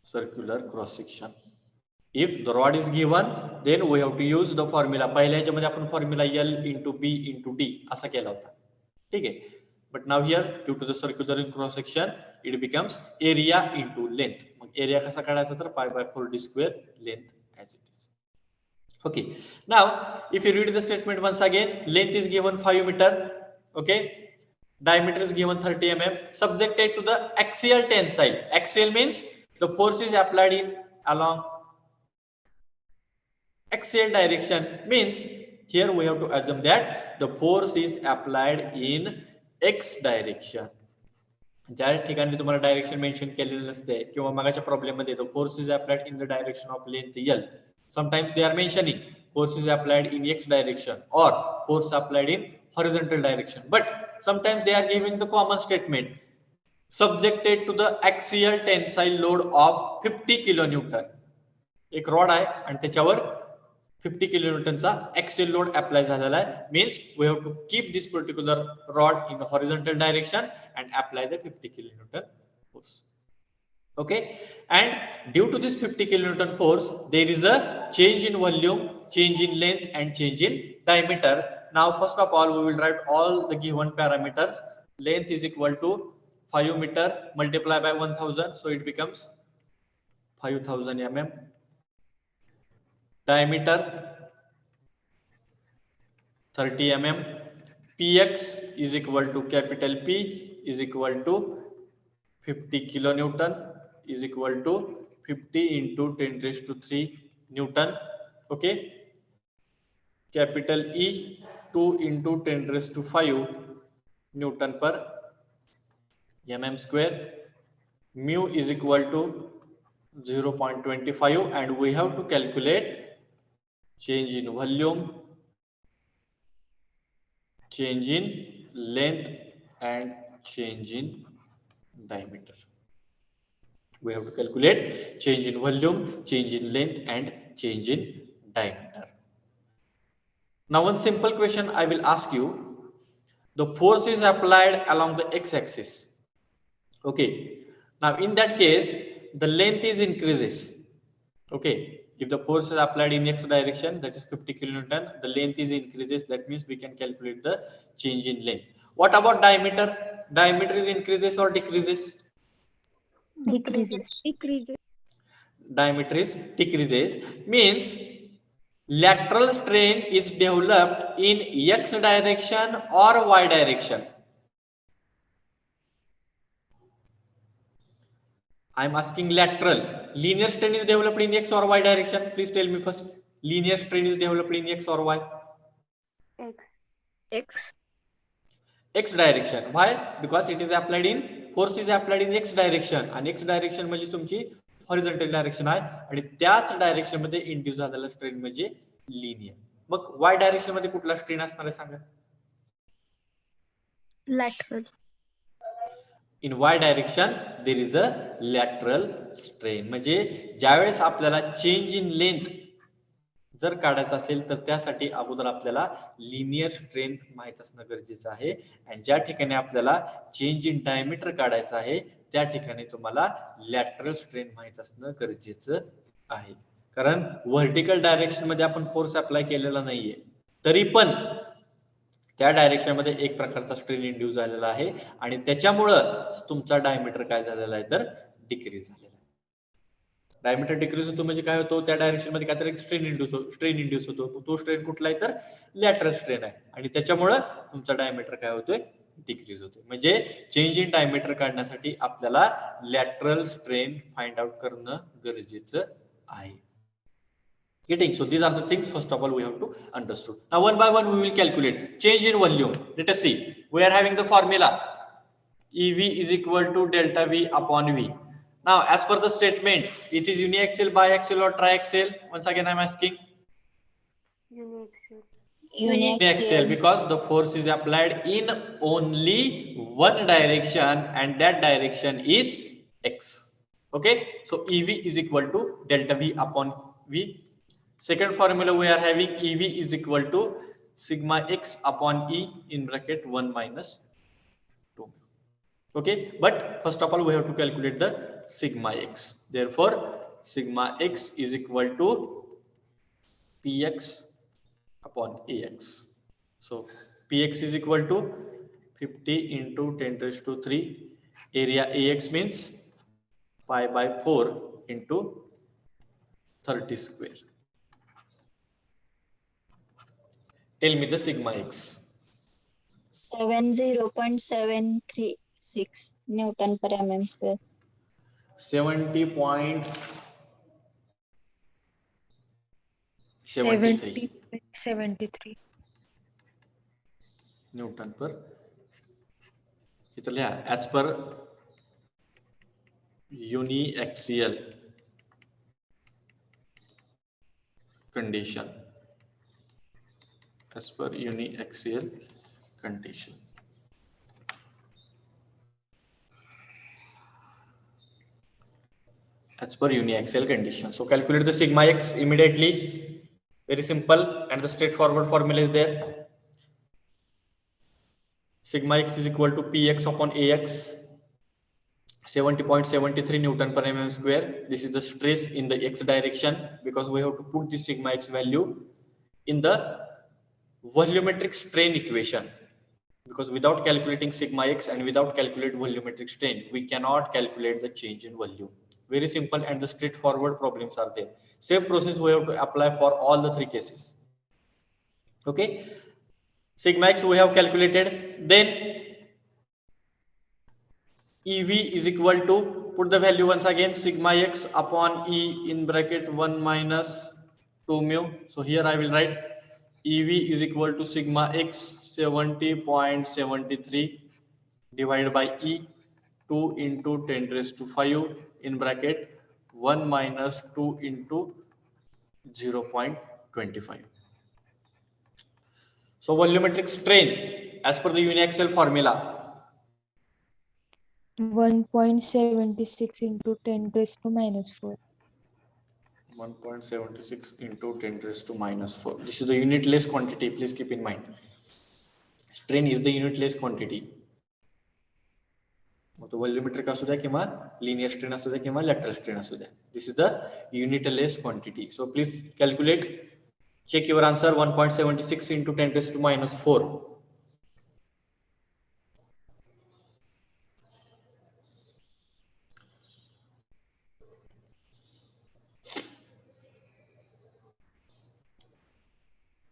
Circular cross section. If the rod is given, then we have to use the formula. पहिल्या ह्याच्यामध्ये आपण formula L into B into D असा केला होता. ठीक आहे. But now here, due to the circular in cross section, it becomes area into length. Area कसा काढायचा तर pi by 4 d square, length as it is. Okay. Now, if you read the statement once again, length is given 5 meter. Okay. Diameter is given 30 mm. Subjected to the axial tensile. Axial means the force is applied in along axial direction, means here we have to assume that the force is applied in x direction. ज्या ठिकाणी तुम्हाला direction mention केलेलं नसते किंवा मागाच्या problem मध्ये the force is applied in the direction of length L. Sometimes they are mentioning force is applied in x direction or force applied in horizontal direction, but sometimes they are giving the common statement subjected to the axial tensile load of 50 kilonewton. एक rod आहे आणि त्याच्यावर 50 kilonewtonचा axial load apply झालेला आहे. Means we have to keep this particular rod in the horizontal direction and apply the 50 kilonewton force. Okay, and due to this 50 kilonewton force, there is a change in volume, change in length, and change in diameter. Now, first of all, we will write all the given parameters. Length is equal to 5 meter multiplied by 1000, so it becomes 5000 mm. Diameter 30 mm. Px is equal to capital P is equal to 50 kilonewton is equal to 50 into 10 raised to 3 Newton. Okay. Capital E 2 into 10 raised to 5 Newton per mm square. Mu is equal to 0.25 and we have to calculate change in volume, change in length and change in diameter. We have to calculate change in volume, change in length and change in diameter. Now one simple question I will ask you. The force is applied along the x-axis. Okay. Now in that case, the length is increases. Okay. If the force is applied in x direction, that is 50 kilonewton, the length is increases. That means we can calculate the change in length. What about diameter? Diameter is increases or decreases? Decreases. Diameter is decreases. Means lateral strain is developed in x direction or y direction. I am asking lateral. Linear strain is developed in x or y direction. Please tell me first. Linear strain is developed in x or y? X. X direction. Why? Because it is applied in, force is applied in x direction and x direction म्हणजे तुमची horizontal direction आहे आणि त्याच direction मध्ये induce झालेला strain म्हणजे linear. मग y direction मध्ये कुठला स्ट्रेन असणार आहे सांगा? Lateral. In y direction there is a lateral strain. म्हणजे ज्यावेळेस आपल्याला चेंज इन लेंथ जर काढायचं असेल तर त्यासाठी अगोदर आपल्याला लिनियर स्ट्रेन माहित असणं गरजेचं आहे आणि ज्या ठिकाणी आपल्याला चेंज इन डायमीटर काढायचं आहे त्या ठिकाणी तुम्हाला लॅटरल स्ट्रेन माहित असणं गरजेचं आहे. कारण व्हर्टिकल डायरेक्शन मध्ये आपण फोर्स अप्लाय केलेला नाहीये तरी पण त्या डायरेक्शन मध्ये एक प्रकारचा स्ट्रेन इंड्यूस झालेला आहे आणि त्याच्यामुळं तुमचा डायमीटर काय झालेला आहे तर डिक्रीज झालेला आहे. डायमीटर डिक्रीज होतो म्हणजे काय होतो त्या डायरेक्शन मध्ये काहीतरी स्ट्रेन इंड्यूस होतो. तो स्ट्रेन कुठला आहे तर लॅटरल स्ट्रेन आहे आणि त्याच्यामुळं तुमचा डायमीटर काय होतोय डिक्रीज होतोय. म्हणजे चेंज इन डायमीटर काढण्यासाठी आपल्याला लॅटरल स्ट्रेन फाइंड आउट करणं गरजेचं आहे. Getting? So these are the things first of all we have to understood. Now one by one we will calculate change in volume. Let us see. We are having the formula EV is equal to delta V upon V. Now as per the statement, it is uniaxial, biaxial or triaxial? Once again I am asking. Uniaxial because the force is applied in only one direction and that direction is x. Okay, so EV is equal to delta V upon V. Second formula we are having EV is equal to sigma x upon E in bracket 1 minus 2. Okay, but first of all we have to calculate the sigma x. Therefore, sigma x is equal to Px upon Ax. So Px is equal to 50 into 10 raised to 3. Area Ax means pi by 4 into 30 square. Tell me the sigma x. 70.736 Newton per mm square. 70.73 Newton per. इथं लिहा as per uniaxial condition. As per uniaxial condition. As per uniaxial condition. So calculate the sigma x immediately. Very simple, and the straightforward formula is there. Sigma x is equal to px upon ax, 70.73 Newton per mm square. This is the stress in the x direction, because we have to put the sigma x value in the volumetric strain equation, because without calculating sigma x and without calculate volumetric strain, we cannot calculate the change in volume. Very simple, and the straightforward problems are there. Same process we have to apply for all the three cases. Okay, sigma x we have calculated. Then EV is equal to, put the value once again, sigma x upon E in bracket 1 minus 2 mu. So here I will write EV is equal to sigma x 70.73 divided by E 2 into 10 raised to 5 in bracket 1 minus 2 into 0.25. So volumetric strain as per the uniaxial formula, 1.76 into 10 raised to minus 4. 1.76 into 10 raised to minus 4. This is the unitless quantity. Please keep in mind. Strain is the unitless quantity. तो volumetric असू द्या किंवा linear strain असू द्या किंवा lateral strain असू द्या. This is the unitless quantity. So please calculate. Check your answer. 1.76 into 10 raised to minus 4.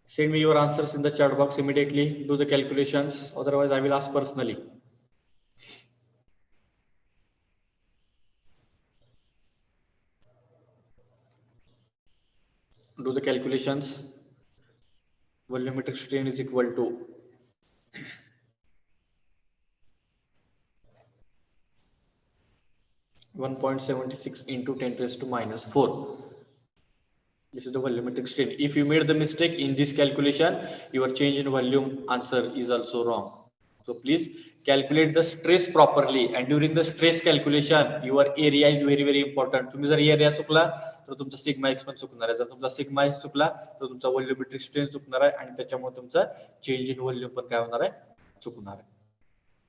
Send me your answers in the chat box immediately. Do the calculations. Otherwise, I will ask personally. Do the calculations. Volumetric strain is equal to 1.76 into 10 raised to minus 4. This is the volumetric strain. If you made the mistake in this calculation, your change in volume answer is also wrong. So please calculate the stress properly, and during the stress calculation, your area is very very important. तुम्ही जर area चुकला तर तुमचा sigma x पण चुकणार आहे. जर तुमचा sigma x चुकला तर तुमचा volumetric strain चुकणार आहे, आणि त्याच्यामुळे तुमचा change in volume पण काय होणार आहे, चुकणार आहे.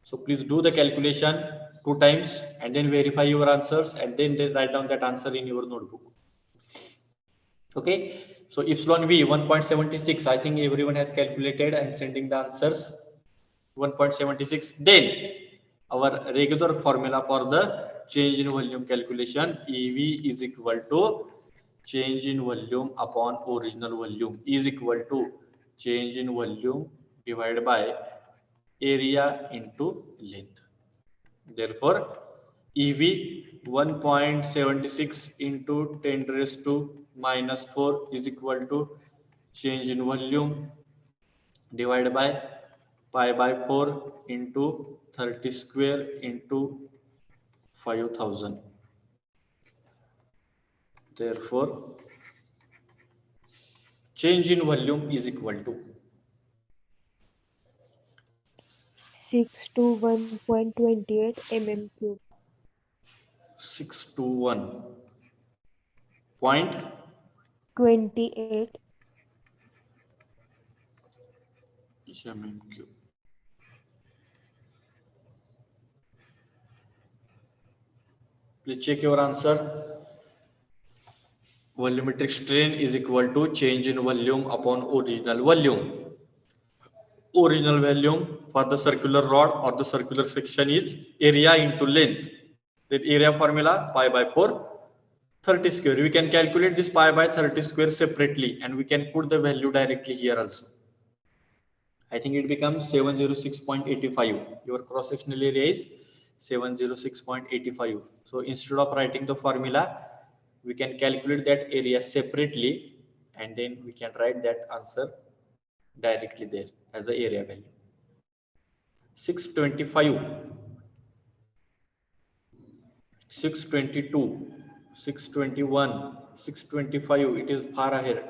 So please do the calculation 2 times and then verify your answers, and then write down that answer in your notebook. Okay, so epsilon v 1.76, I think everyone has calculated and sending the answers. 1.76. Then our regular formula for the change in volume calculation, EV is equal to change in volume upon original volume is equal to change in volume divided by area into length. Therefore EV 1.76 into 10 raised to minus 4 is equal to change in volume divided by pi by 4 into 30 square into 5000. Therefore change in volume is equal to 6 to 1.28 mm cube. 6 to 1.28 28 mm cube. Please check your answer. Volumetric strain is equal to change in volume upon original volume. Original volume for the circular rod or the circular section is area into length. That area formula pi by 4 30 square. We can calculate this pi by 30 square separately, and we can put the value directly here also. I think it becomes 706.85. Your cross sectional area is 706.85. So instead of writing the formula, we can calculate that area separately, and then we can write that answer directly there as the area value. 625, 622, 621, 625, it is far ahead.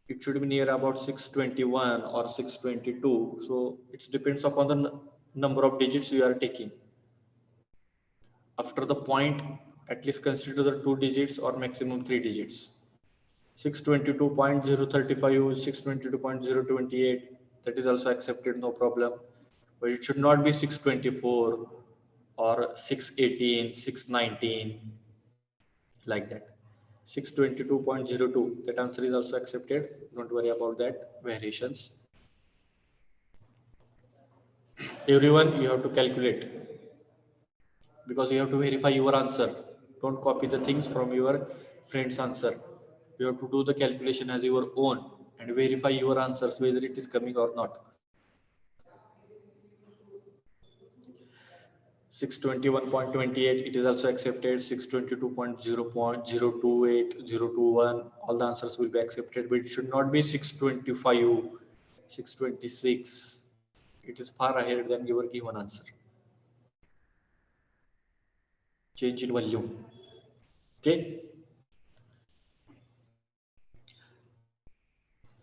it should be near about 621 or 622. So it depends upon the number of digits you are taking. After the point, at least consider the 2 digits or maximum 3 digits. 622.035, 622.028, that is also accepted, no problem. But it should not be 624 or 618, 619, like that. 622.02, that answer is also accepted. Don't worry about that variations. Everyone, you have to calculate, because you have to verify your answer. Don't copy the things from your friend's answer. You have to do the calculation as your own and verify your answers whether it is coming or not. 621.28, it is also accepted. 622.0.028, 021, all the answers will be accepted, but it should not be 625, 626. It is far ahead than your given answer. Change in volume. Okay.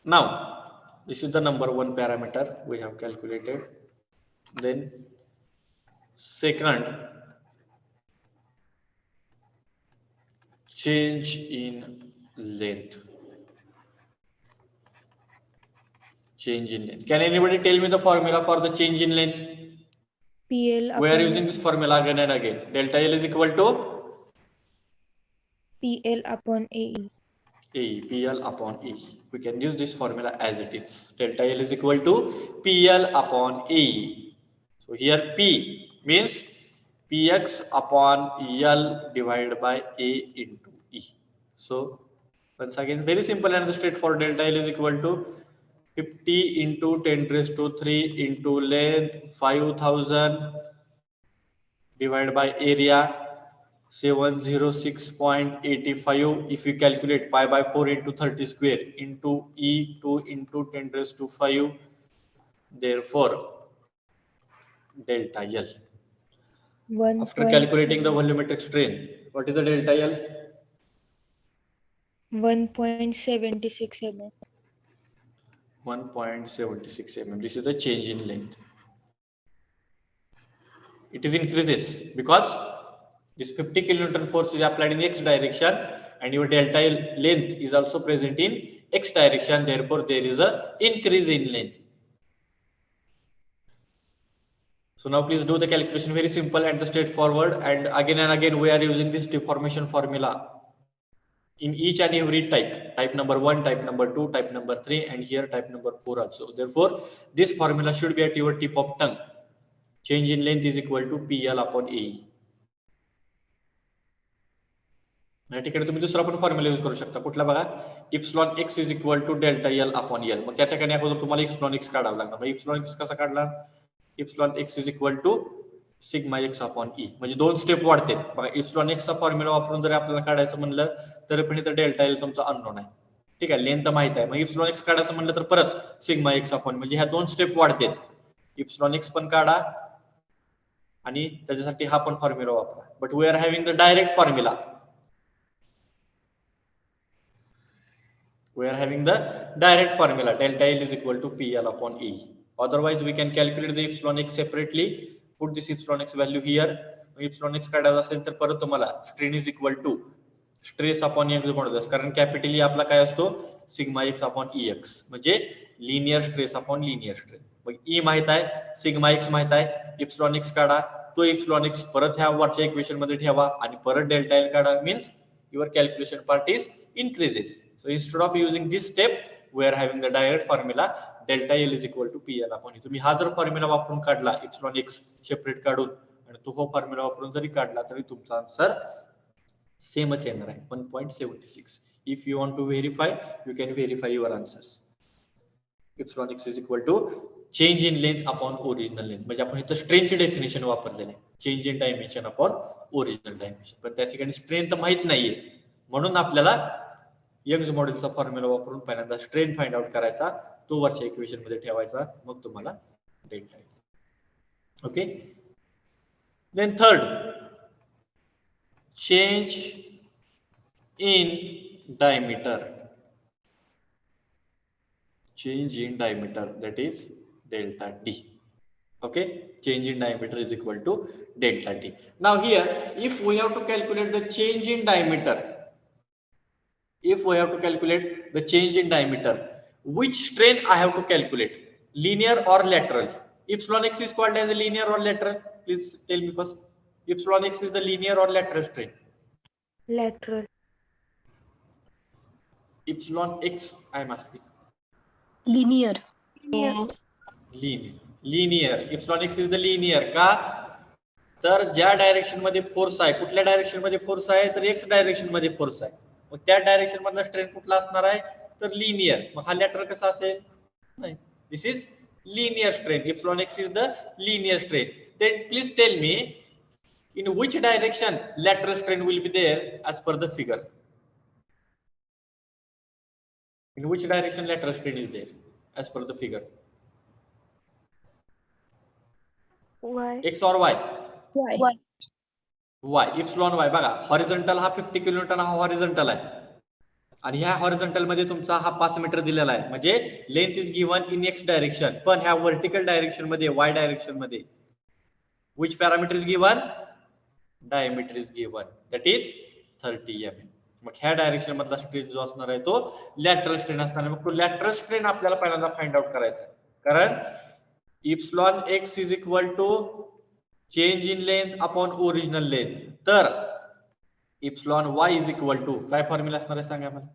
Now, this is the number one parameter we have calculated. Then second, change in length. Change in length. Can anybody tell me the formula for the change in length? PL We are upon using this formula again and again. Delta L is equal to PL upon AE. A, PL upon E. We can use this formula as it is. Delta L is equal to PL upon E. So here P means Px upon L divided by A into E. So once again, very simple and straightforward. Delta L is equal to 50 into 10 raised to 3 into length 5000 divided by area 706.85. If you calculate pi by 4 into 30 square into E2 into 10 raised to 5, therefore delta L. After calculating the volumetric strain, what is the delta L? 1.76 mm. 1.76 mm. This is the change in length. It is increases because this 50 kilonewton force is applied in x direction and your delta L length is also present in x direction. Therefore, there is a increase in length. So now please do the calculation, very simple and straightforward. And again we are using this deformation formula in each and every type number 1, type number 2, type number 3, and here type number 4 also. Therefore, this formula should be at your tip of tongue. Change in length is equal to PL upon AE. या ठिकाणी तुम्ही दुसरा पण formula use करू शकता. कुठला बघा, epsilon X is equal to delta L upon L. मग त्या ठिकाणी अगोदर तुम्हाला इप्सिलॉन एक्स काढावा लागणार. मग इप्सिलॉन एक्स कसा काढला? Epsilon X is equal to sigma X upon E. म्हणजे दोन स्टेप वाढते बघा. इप्सिलॉन एक्स चा फॉर्म्युला वापरून जर आपल्याला काढायचं म्हणलं तर पण इथं डेल्टा एल तुमचा अननोन आहे. ठीक आहे, लेंथ माहित आहे. मग इप्सिलॉन एक्स काढायचं म्हणलं तर परत सिग्मा एक्स अपॉन, म्हणजे ह्या दोन स्टेप वाढतात. इप्सिलॉन एक्स पण काढा आणि त्याच्यासाठी हा पण फॉर्म्युला वापरा. But we are having the direct formula. We are having the direct formula, delta L is equal to PL upon E. Otherwise, we can calculate the epsilon x separately. Put this epsilon x value here. Epsilon x काढायचा असेल तर परत तुम्हाला strain is equal to stress upon x म्हणून, कारण कॅपिटली आपला काय असतो सिग्मा x upon EX, म्हणजे linear stress upon linear strain. मग E माहित आहे, सिग्मा x माहित आहे, epsilon x काढा. तो epsilon x परत ह्या वरच्या इक्वेशन मध्ये ठेवा आणि परत डेल्टा L काढा. Means your calculation part is increases. So instead of using this step, we are having the direct formula delta L is equal to PL upon E. तुम्ही हा जर फॉर्म्युला वापरून काढला epsilon x सेपरेट काढून आणि तो हो फॉर्म्युला वापरून जरी काढला तरी तुमचा आन्सर सेमच येणार आहे, 1.76. If you want to verify, you can verify your answers. Epsilon x is equal to change in length upon original length. म्हणजे आपण इथं स्ट्रेनची डेफिनेशन वापरलेलं आहे, change in dimension upon original dimension. पण त्या ठिकाणी स्ट्रेन तर माहित नाहीये, म्हणून आपल्याला यंग्स मॉडेलचा फॉर्म्युला वापरून पहिल्यांदा स्ट्रेन फाइंड आउट करायचा, तो वरच्या इक्वेशन मध्ये ठेवायचा, मग तुम्हाला डेल्टा येईल. Okay. Then third, change in diameter. change in diameter, that is delta D. Okay, change in diameter is equal to delta D. Now here, if we have to calculate the change in diameter, which strain I have to calculate, linear or lateral? Epsilon x is called as a linear or lateral? Please tell me first. Epsilon x is the linear or lateral strain? Lateral. Epsilon x, I am asking. Linear linear. epsilon x is the linear का? तर ज्या direction मध्ये force आहे, कुठल्या direction मध्ये force आहे, तर x direction मध्ये फोर्स आहे, मग त्या डायरेक्शन मधला स्ट्रेन कुठला असणार आहे, तर लिनियर. मग हा लॅटरल कसा असेल? नाही, this is linear strain. Epsilon x is the linear strain. Then please tell me, in which direction lateral strain will be there as per the figure? In which direction lateral strain is there as per the figure? Y. X or Y? Y. Epsilon y बघा, horizontal हा 50 kilonewton हा horizontal आहे, आणि ह्या horizontal मध्ये तुमचा हा 5 metre दिलेला आहे, म्हणजे length is given in X direction. पण ह्या व्हर्टिकल डायरेक्शन मध्ये, वाय डायरेक्शन मध्ये, which parameter is given? Diameter is given, that is 30 mm. मग ह्या डायरेक्शन मधला स्ट्रेन जो असणार आहे तो लॅटरल स्ट्रेन असणार आहे. मग तो लॅटरल स्ट्रेन आपल्याला पहिल्यांदा फाइंड आउट करायचा आहे, कारण epsilon x is equal to change in length upon original length. तर epsilon y is equal to काय फॉर्म्युला असणार आहे सांगा मला?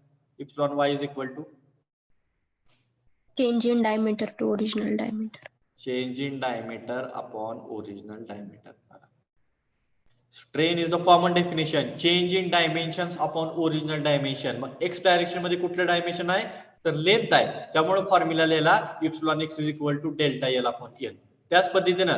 epsilon y is equal to change in diameter to original diameter. change in diameter upon original diameter. Strain is the common definition. Change in dimensions upon original dimension. Mug x direction मध्ये कुठलं dimension आहे, तर length आहे, त्यामुळे formula लिहिला epsilon x is equal to delta L upon L. त्याच पद्धतीनं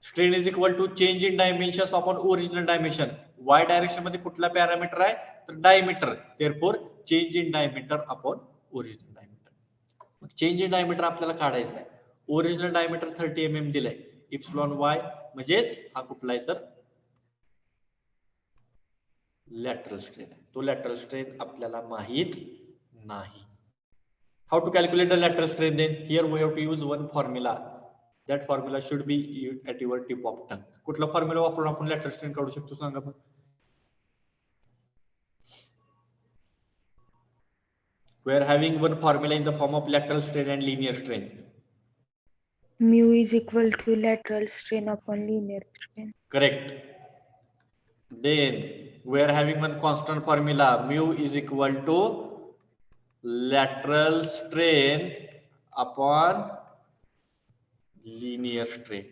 strain is equal to change in dimensions upon original dimension. y direction मध्ये कुठला पॅरामीटर आहे, तर diameter. therefore change in diameter upon original diameter. Mug change in diameter आपल्याला काढायचा आहे. Original diameter 30 mm दिलाय, epsilon y म्हणजेच हा कुठला आहे, तर लॅटरल स्ट्रेन आहे. तो लॅटरल स्ट्रेन आपल्याला माहित नाही. How to calculate the lateral strain? Then here we have to use one formula. That formula should be at your tip of tongue. कुठला फॉर्म्युला वापरून आपण लॅटरल स्ट्रेन काढू शकतो सांगा पण? We are having one formula in the form of lateral strain and linear strain. Mu is equal to lateral strain upon linear strain. Correct. Then we are having one constant formula. Mu is equal to lateral strain upon linear strain.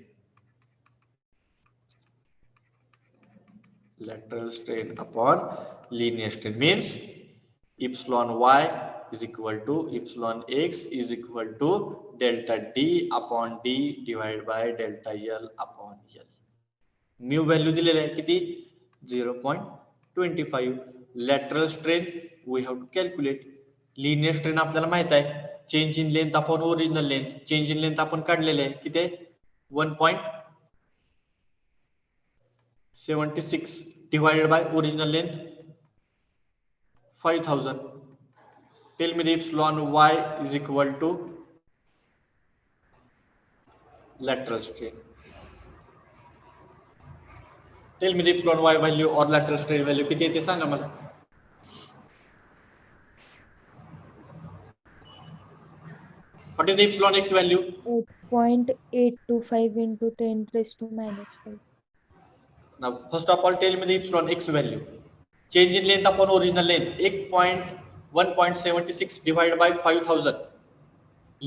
Lateral strain upon linear strain means epsilon y is equal to epsilon x is equal to delta d upon d divided by delta L upon L. Mu value दिलेला आहे किती? 0.25. lateral strain we have to calculate. linear strain आपल्याला माहित आहे, change in length upon original length. change in length आपण काढलेले आहे, किती आहे? 1.76 divided by original length 5000. tell me the epsilon y is equal to lateral strain. tell me the epsilon y value or lateral strain value किती आहे ते सांगा मला. what is the epsilon x value? 8.825 into 10 raised to minus 5. Now first of all tell me the epsilon x value. change in length upon original length 1.76 divided by 5000.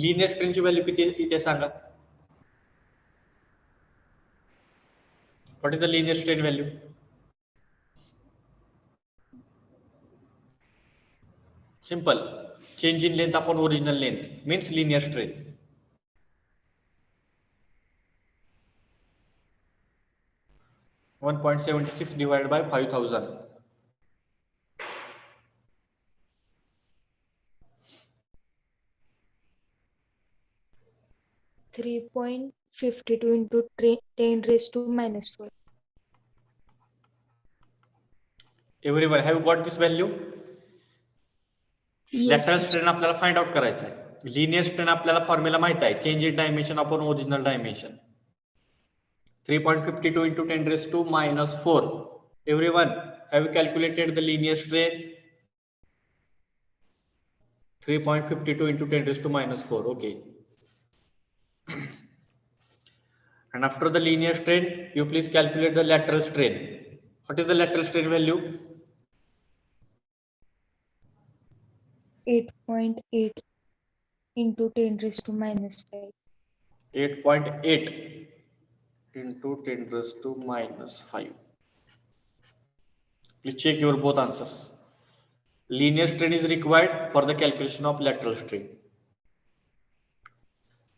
linear strain ची value किती इथे सांगा. what is the linear strain value? simple, change in length upon original length means linear strain. (1.76 divided by 5000). 3.52 into 10 raised to minus 4. everyone have got this value? Yes, lateral sir. strain आपल्याला find out करायचा आहे. Linear strain आपल्याला formula माहित आहे, change in dimension upon original dimension. 3.52 into 10 raised to minus 4. Everyone, have you calculated the linear strain? 3.52 into 10 raised to minus 4. Okay. And after the linear strain, you please calculate the lateral strain. What is the lateral strain value? 8.8 into 10 raised to minus 5. 8.8 into 10 raised to minus 5. Please check your both answers. Linear strain is required for the calculation of lateral strain.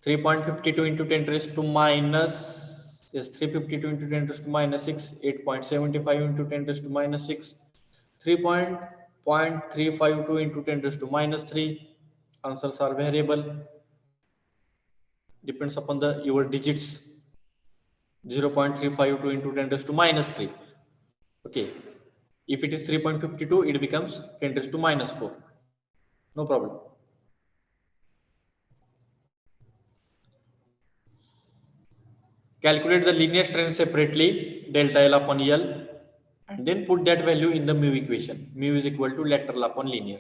3.52 into 10 raised to minus, yes, 352 into 10 raised to minus 6, 8.75 into 10 raised to minus 6, 3.352 into 10 raised to minus 3. Answers are variable. Depends upon the your digits. 0.352 into 10 raised to minus 3. Okay. If it is 3.52, it becomes 10 raised to minus 4. No problem. Calculate the linear strain separately, delta L upon L, and then put that value in the mu equation. Mu is equal to lateral upon linear.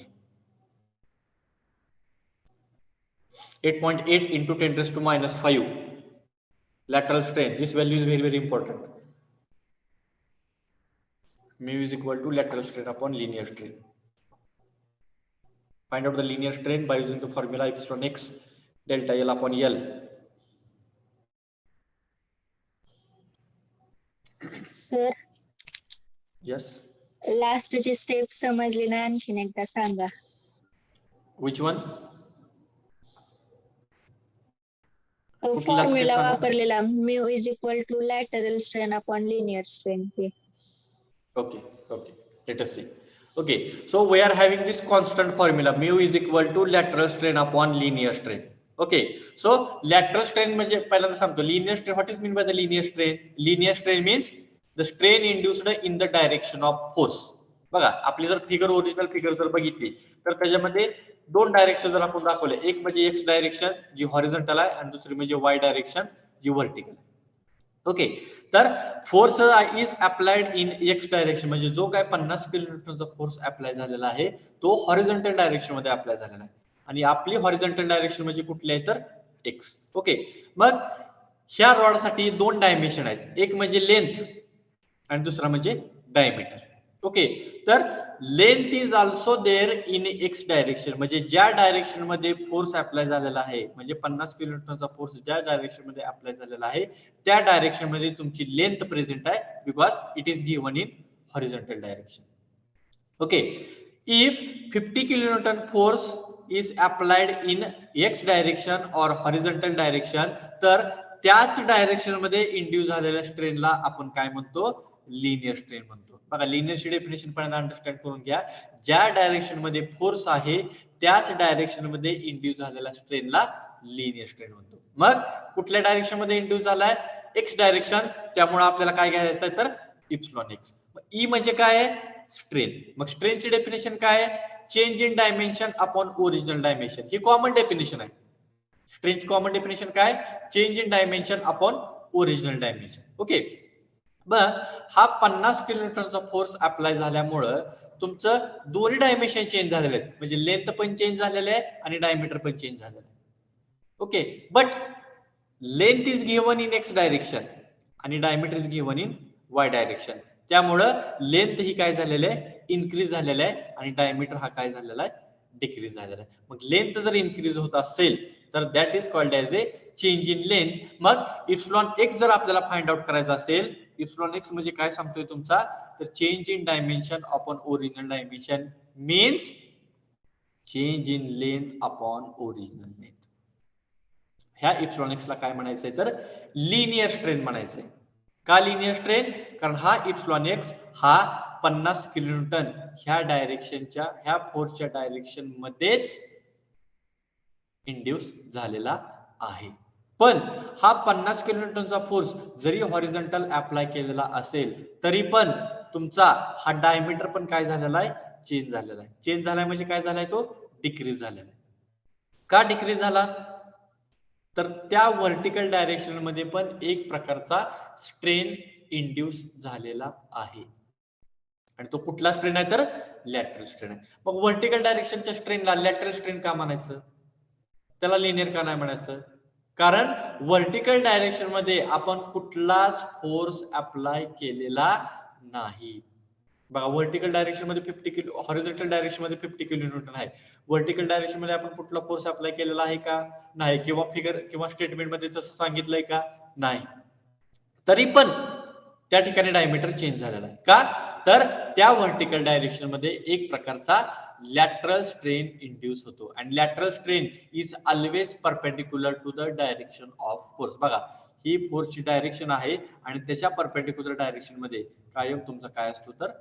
8.8 into 10 raised to minus 5. Lateral strain. This value is very, very important. Mu is equal to lateral strain upon linear strain. Find out the linear strain by using the formula epsilon x delta L upon L. Sir Yes. लास्टची step समजली ना, आणखीन एकदा सांगा. Which one? तो कुठली last step formula सांगा? वापरलेला mu is equal to lateral strain upon linear strain. Okay, okay. Let us see. Okay, so we are having this constant formula mu is equal to lateral strain upon linear strain. Okay, so lateral strain म्हणजे पहिल्यांदा सांगतो linear strain. What is mean by the linear strain? Linear strain means the strain induced in the direction of force. बघा, आपली जर figure original figure जर बघितली तर त्याच्यामध्ये दोन डायरेक्शन जर आपण दाखवले, एक म्हणजे एक्स डायरेक्शन जी हॉरिझॉन्टल आहे आणि दुसरी म्हणजे वाय डायरेक्शन जी व्हर्टिकल आहे. ओके, तर force is applied in X direction म्हणजे जो काय 50 किलोन्यूटनचा फोर्स अप्लाय झालेला आहे तो हॉरिझॉन्टल डायरेक्शन मध्ये अप्लाय झालेला आहे आणि आपली हॉरिझॉन्टल डायरेक्शन म्हणजे कुठली आहे तर एक्स. ओके, मग ह्या रॉड साठी दोन डायमेन्शन आहेत, एक म्हणजे लेंथ आणि दुसरा म्हणजे डायमीटर. ओके, तर length is also there in X direction म्हणजे ज्या डायरेक्शन मध्ये फोर्स अप्लाय झालेला आहे म्हणजे 50 किलोन्यूटनचा फोर्स ज्या डायरेक्शन मध्ये अप्लाय झालेला आहे त्या डायरेक्शन मध्ये तुमची लेंथ प्रेझेंट आहे because it is given in horizontal direction. Okay, if 50 kilonewton force is applied in X direction और हॉरिझॉन्टल डायरेक्शन तर त्याच डायरेक्शन मध्ये इंड्यूस झालेल्या स्ट्रेनला आपण काय म्हणतो, लिनियर स्ट्रेन म्हणतो. बघा, लिनियरची डेफिनेशन पहिल्यांदा अंडरस्टँड करून घ्या. ज्या डायरेक्शन मध्ये फोर्स आहे त्याच डायरेक्शन मध्ये इंड्यूस झालेल्या स्ट्रेनला लिनियर स्ट्रेन म्हणतो. मग कुठल्या डायरेक्शन मध्ये इंड्यूस झालाय, एक्स डायरेक्शन, त्यामुळे आपल्याला काय घ्यायचं आहे तर इप्सिलॉन एक्स. ई म्हणजे काय आहे, स्ट्रेन. मग स्ट्रेनची डेफिनेशन काय आहे, change in dimension upon original dimension. ही कॉमन डेफिनेशन आहे. स्ट्रेनची कॉमन डेफिनेशन काय, change in dimension upon original dimension. Okay, मग हा 50 किलोन्यूटनचा फोर्स अप्लाय झाल्यामुळं तुमचं दोन्ही डायमेन्शन चेंज झालेले आहेत म्हणजे लेंथ पण चेंज झालेले आहे आणि डायमीटर पण चेंज झालेलं आहे. Okay, but length is given in X direction आणि diameter is given in Y direction. त्यामुळं लेंथ ही काय झालेलं आहे, इन्क्रीज झालेलं आहे आणि डायमीटर हा काय झालेला आहे, डिक्रीज झालेला आहे. मग लेंथ जर इन्क्रीज होत असेल तर that is called as A change in length. Mug epsilon x जर आपल्याला फाइंड आउट करायचा असेल, इप्सिलॉन एक्स म्हणजे काय सांगतोय तुमचा तर change in dimension upon original dimension means change in length upon original length. ह्या इप्सिलॉन एक्स ला काय म्हणायचंय तर लिनियर स्ट्रेन म्हणायचंय. का लिनियर स्ट्रेन, कारण हा इप्सिलॉन एक्स हा 50 किलोन्यूटन ह्या डायरेक्शनच्या ह्या फोर्सच्या डायरेक्शन मध्येच इंड्यूस झालेला आहे. पण हा 50 किलोन्यूटनचा फोर्स जरी हॉरिझॉन्टल अप्लाय केलेला असेल तरी पण तुमचा हा डायमीटर पण काय झालेला आहे, चेंज झालेला आहे. चेंज झालाय म्हणजे काय झालाय, तो डिक्रीज झालेला आहे. का डिक्रीज झाला? तर त्या व्हर्टिकल डायरेक्शन मध्ये पण एक प्रकारचा स्ट्रेन इंड्यूस झालेला आहे आणि तो कुठला स्ट्रेन आहे तर लॅटरल स्ट्रेन आहे. मग व्हर्टिकल डायरेक्शनच्या स्ट्रेनला लॅटरल स्ट्रेन का म्हणायचं, त्याला लिनियर का नाही म्हणायचं? कारण व्हर्टिकल डायरेक्शन मध्ये आपण कुठलाच फोर्स अप्लाय केलेला नाही. बघा व्हर्टिकल डायरेक्शन मध्ये 50 किलो, हॉरिझॉन्टल डायरेक्शन मध्ये 50 किलो न्यूटन आहे. व्हर्टिकल डायरेक्शन मध्ये आपण कुठला फोर्स अप्लाय केलेला आहे का नाही, किंवा फिगर किंवा स्टेटमेंट मध्ये जसं सांगितलंय का नाही. तरी पण त्या ठिकाणी डायमीटर चेंज झालेला आहे. का तर त्या व्हर्टिकल डायरेक्शन मध्ये एक प्रकारचा लॅटरल स्ट्रेन इंड्यूस होतो आणि lateral strain is always perpendicular to the direction of force. बघा ही फोर्सची डायरेक्शन आहे आणि त्याच्या परपेंडिक्युलर डायरेक्शन मध्ये कायम तुमचा काय असतो तर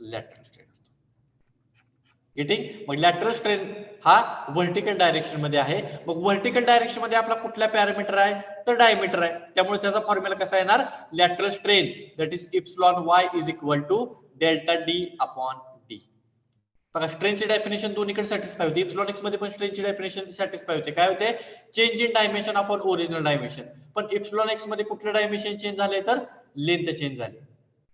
लॅटरल स्ट्रेन असतो. गेटिंग? मग लॅटरल स्ट्रेन हा व्हर्टिकल डायरेक्शन मध्ये आहे. मग व्हर्टिकल डायरेक्शन मध्ये आपला कुठला पॅरामीटर आहे तर डायमीटर आहे. त्यामुळे त्याचा फॉर्म्युला कसा येणार, lateral strain that is epsilon y is equal to delta d upon d. बघा स्ट्रेनची डेफिनेशन दोन्हीकडे सॅटिस्फाय होते. इप्सिलॉन x मध्ये पण स्ट्रेनची डेफिनेशन सॅटिस्फाय होते. काय होते, change in dimension upon original dimension. पण इप्सिलॉन x मध्ये कुठलं डायमेन्शन चेंज झाले तर लेंथ चेंज झाली,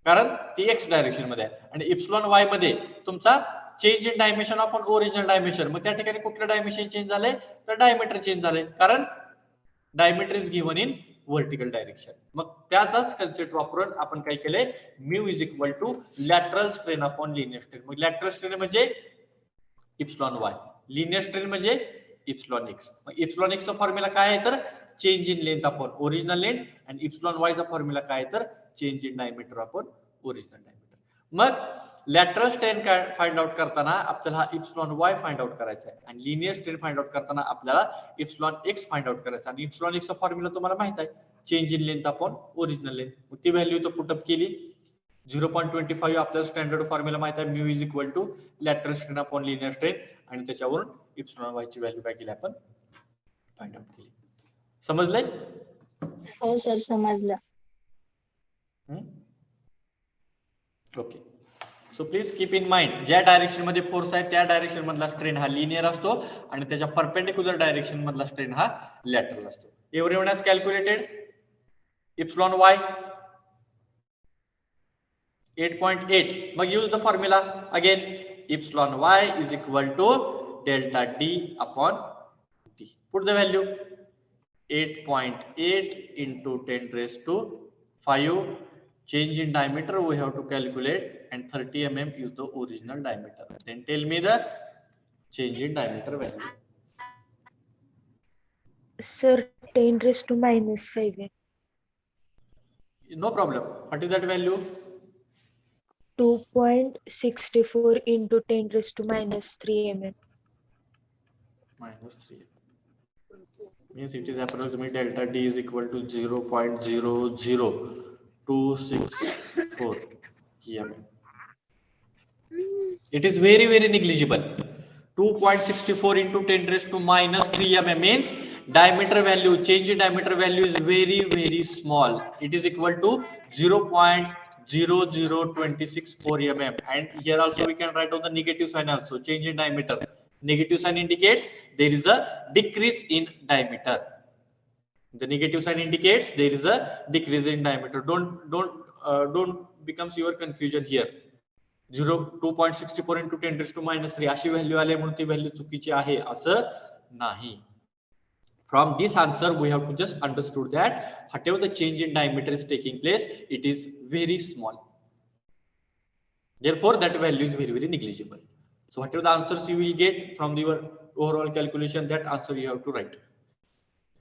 कारण ती x डायरेक्शन मध्ये आहे. आणि इप्सिलॉन y मध्ये तुमचा change in dimension upon original dimension. मग त्या ठिकाणी कुठलं डायमेन्शन चेंज झाले तर डायमीटर चेंज झाले, कारण diameter is given in vertical direction. मग त्याचाच कन्सेप्ट वापरून आपण काय केले, mu is equal to lateral strain upon linear strain. मग लॅटरल स्ट्रेन म्हणजे इप्सिलॉन y, लिनियर स्ट्रेन म्हणजे इप्सिलॉन x. मग इप्सिलॉन x चा फॉर्म्युला काय आहे तर change in length upon original length आणि इप्सिलॉन y चा फॉर्म्युला काय आहे तर change in diameter upon original diameter. मग लॅटरल स्ट्रेन फाइंड आउट करताना आपल्याला हा इप्सिलॉन y फाइंड आउट करायचा आहे आणि लिनियर स्ट्रेन फाइंड आउट करताना आपल्याला इप्सिलॉन x फाइंड आउट करायचा आहे. आणि इप्सिलॉन x चा फॉर्म्युला तुम्हाला माहित आहे, change in length upon original length. मग ती व्हॅल्यू तो पुट अप केली 0.25. आपल्याला स्टँडर्ड फॉर्म्युला माहित आहे, mu is equal to lateral strain upon linear strain आणि त्याच्यावरून इप्सिलॉन y ची व्हॅल्यू काय केली आपण फाइंड आउट केली. समजलंय? हो सर समजलं. Okay. So please keep in mind, ज्या डायरेक्शन मध्ये फोर्स आहे त्या डायरेक्शन मधला स्ट्रेन हा लिनियर असतो आणि त्याच्या परपेंडिक्युलर डायरेक्शन मधला स्ट्रेन हा लॅटरल असतो. Everyone has calculated epsilon y 8.8. मग use the formula again, epsilon y is equal to delta d upon d. Put the value 8.8 into 10 raised to 5. Change in diameter we have to calculate, and 30 mm is the original diameter. Then tell me the change in diameter value. Sir, 10 raised to minus 5. No problem. What is that value? 2.64 into 10 raised to minus 3 mm. Minus 3. Means it is approximately delta d is equal to 0.00264 mm. It is very, very negligible. 2.64 into 10 raised to minus 3 mm means diameter value, change in diameter value is very, very small. It is equal to 0.00264 mm. And here also we can write down the negative sign also, change in diameter. Negative sign indicates there is a decrease in diameter. The negative sign indicates there is a decrease in diameter. Don't becomes your confusion here. 2.64 into 10 raised to minus 3 अशी value आली म्हणून ती value चुकीची आहे असं नाही. From this answer we have to just understood that whatever the change in diameter is taking place, it is very small. Therefore that value is very, very negligible. So whatever the answers you will get from your overall calculation, that answer you have to write.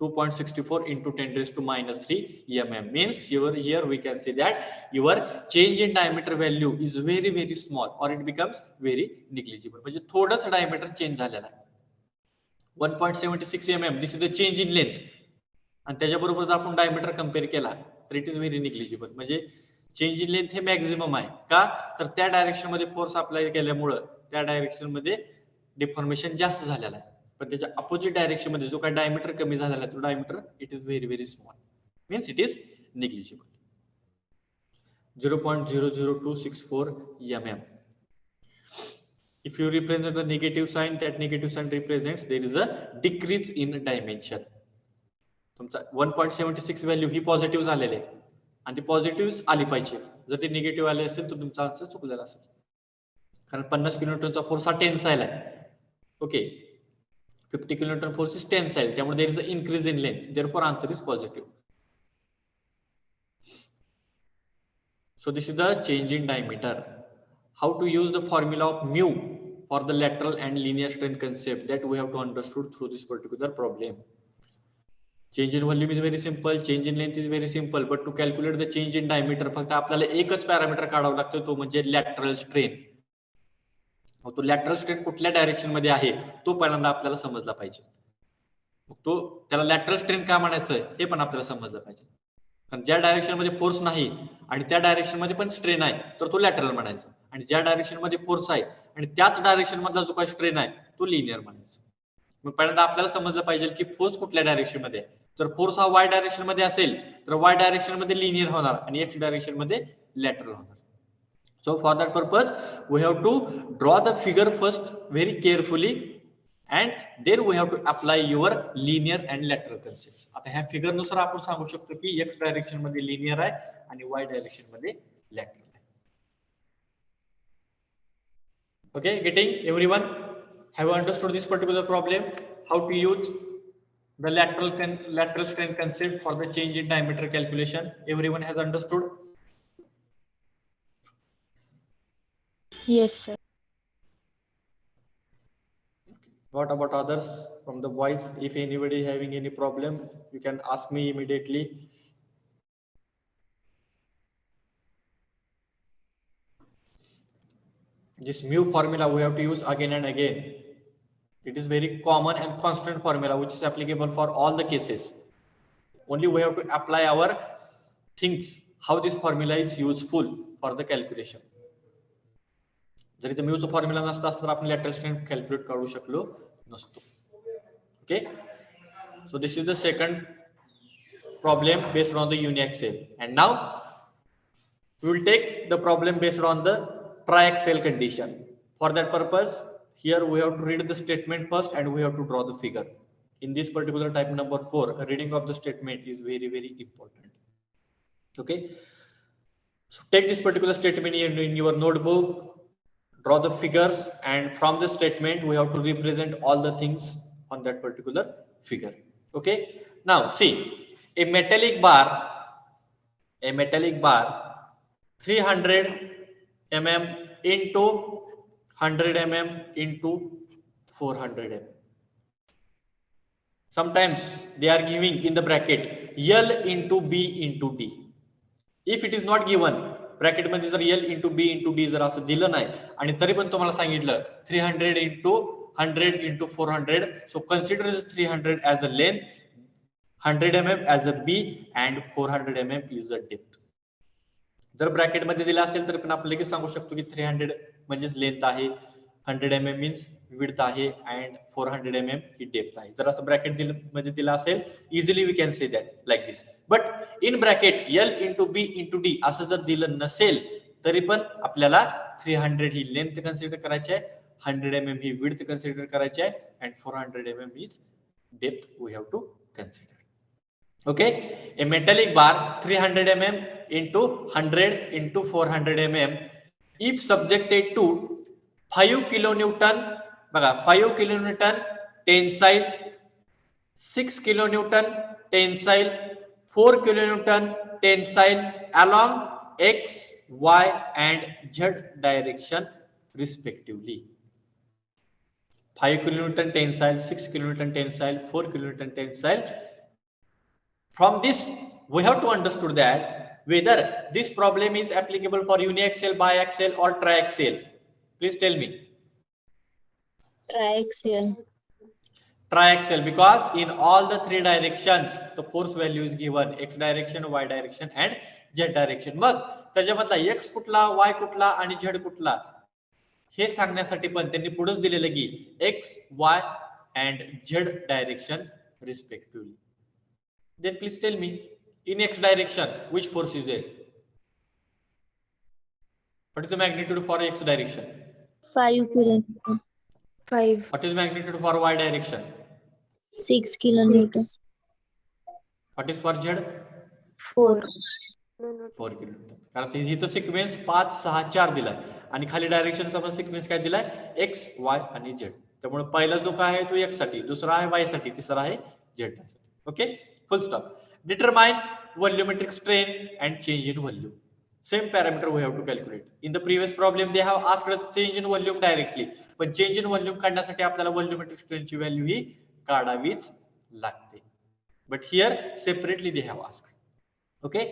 2.64 into 10 raised to minus 3 mm means here we can say that your change in diameter value is very, very small or it becomes very negligible. म्हणजे थोडंच diameter change झालेला आहे. 1.76 mm this is the change in length. आणि त्याच्याबरोबर जर आपण diameter compare केला तर इट इज व्हेरी निग्लिजिबल. म्हणजे चेंज इन लेंथ हे मॅक्झिमम आहे का तर त्या डायरेक्शन मध्ये फोर्स अप्लाय केल्यामुळे त्या डायरेक्शन मध्ये डिफॉर्मेशन जास्त झालेला आहे. पण त्याच्या अपोजिट डायरेक्शन मध्ये जो काही डायमीटर कमी झालेला आहे तो diameter it is very, very small means it is negligible. 0.00264 mm. If you represent the negative sign, that negative sign represents there is a decrease in dimension. तुमचा 1.76 व्हॅल्यू ही positive झालेली आहे आणि ती पॉझिटिव्ह आली पाहिजे. जर ती निगेटिव्ह आली असेल तर तुमचा आन्सर चुकलेला असेल. कारण 50 किलोन्यूटनचा फोर्स हा टेन्साईल आहे. Okay, 50 kilonewton force is tensile. त्यामुळे there is an increase in length. Therefore, answer is positive. So this is the change in diameter. How to use the formula of mu for the lateral and linear strain concept that we have to understood through this particular problem. Change in volume is very simple. Change in length is very simple. But to calculate the change in diameter, फक्त आपल्याला एकच parameter काढावा लागतो, तो म्हणजे lateral strain. तो lateral strain कुठल्या direction मध्ये आहे तो पहिल्यांदा आपल्याला समजला पाहिजे. तो त्याला लॅटरल स्ट्रेन का म्हणायचं हे पण आपल्याला समजलं पाहिजे. कारण ज्या डायरेक्शन मध्ये फोर्स नाही आणि त्या डायरेक्शन मध्ये पण स्ट्रेन आहे तर तो लॅटरल म्हणायचा, आणि ज्या डायरेक्शन मध्ये फोर्स आहे आणि त्याच डायरेक्शन मधला जो काही स्ट्रेन आहे तो लिनियर म्हणायचा. मग पहिल्यांदा आपल्याला समजलं पाहिजे की फोर्स कुठल्या डायरेक्शन मध्ये आहे. जर फोर्स हा वाय डायरेक्शन मध्ये असेल तर वाय डायरेक्शन मध्ये लिनियर होणार आणि एक्स डायरेक्शन मध्ये लॅटरल होणार. So for that purpose, we have to draw the figure first very carefully, and then we have to apply your linear and lateral concepts. आता ह्या फिगर नुसार आपण सांगू शकतो की x डायरेक्शन मध्ये लिनियर आहे आणि y डायरेक्शन मध्ये लॅटरल आहे. Okay, getting everyone? Have you understood this particular problem? How to use the lateral strain concept for the change in diameter calculation? Everyone has understood? Yes, sir. What about others from the boys? If anybody having any problem, you can ask me immediately. This mu formula we have to use again and again. It is very common and constant formula which is applicable for all the cases. Only we have to apply our things, how this formula is useful for the calculation. जरी तर म्यूचा formula नसता तर आपण lateral strain calculate करू शकलो नसतो. Okay, so this is the second problem based on the uniaxial. And now we will take the problem based on the triaxial condition. For that purpose here we have to read the statement first and we have to draw the figure. In this particular type number 4, a reading of the statement is very important. Okay, so take this particular statement in your notebook, draw the figures, and from the statement we have to represent all the things on that particular figure. Okay, now see, a metallic bar 300 mm into 100 mm into 400 mm. Sometimes they are giving in the bracket L into B into D. If it is not given, bracket मध्ये जर L into B into D जर असं दिलं नाही आणि तरी पण तुम्हाला सांगितलं 300 into 100 into 400, so consider this 300 as a length, 100 mm as a B and 400 mm is the depth. जर ब्रॅकेट मध्ये दिलं असेल तर पण आपण लगेच सांगू शकतो की 300 म्हणजेच लेंथ आहे, 100 mm मीन्स विड्थ आहे and 400 mm ही डेप्थ आहे. जर असं ब्रॅकेट मध्ये दिलं असेल easily we can say that like this. But in bracket L into B into D असं जर दिलं नसेल तरी पण आपल्याला 300 ही लेंथ कन्सिडर करायची आहे, 100 mm ही विड्थ कन्सिडर करायची आहे and 400 mm is depth we have to consider. Okay, a metallic bar 300 mm into 100 into 400 mm if subjected to 5 kilonewton, बघा 5 kilonewton tensile, 6 kilonewton tensile, 4 kilonewton tensile along X, Y and Z direction respectively. 5 kilonewton tensile, 6 kilonewton tensile, 4 kilonewton tensile. From this we have to understood that whether this problem is applicable for uniaxial, biaxial or triaxial. Please tell me. Triaxial. Triaxial, because in all the three directions the force value is given, x direction, y direction and z direction. मग त्याच्यामधला x कुठला, y कुठला आणि z कुठला हे सांगण्यासाठी पण त्यांनी पुढेच दिलेलं की x, y and z direction respectively. Then please tell me, in x direction which force is there? What is the magnitude for x direction? 5 kilonewton. 5. What is magnitude for y direction? 6 kilonewton. 6. What is for z? 4. 4 kilometre. कारण हिचं sequence 5, 6, 4 दिलाय आणि खाली डायरेक्शनचा पण sequence काय दिलाय? x, y आणि z. त्यामुळे पहिला जो काय आहे तो x साठी, दुसरा आहे y साठी, तिसरा आहे z साठी. Okay, full stop. Determine volumetric strain and change in volume. Same parameter we have to calculate. In the previous problem they have asked change in volume directly. पण change in volume काढण्यासाठी आपल्याला volumetric स्ट्रेनची value ही काढावीच लागते. But here separately they have asked. Okay,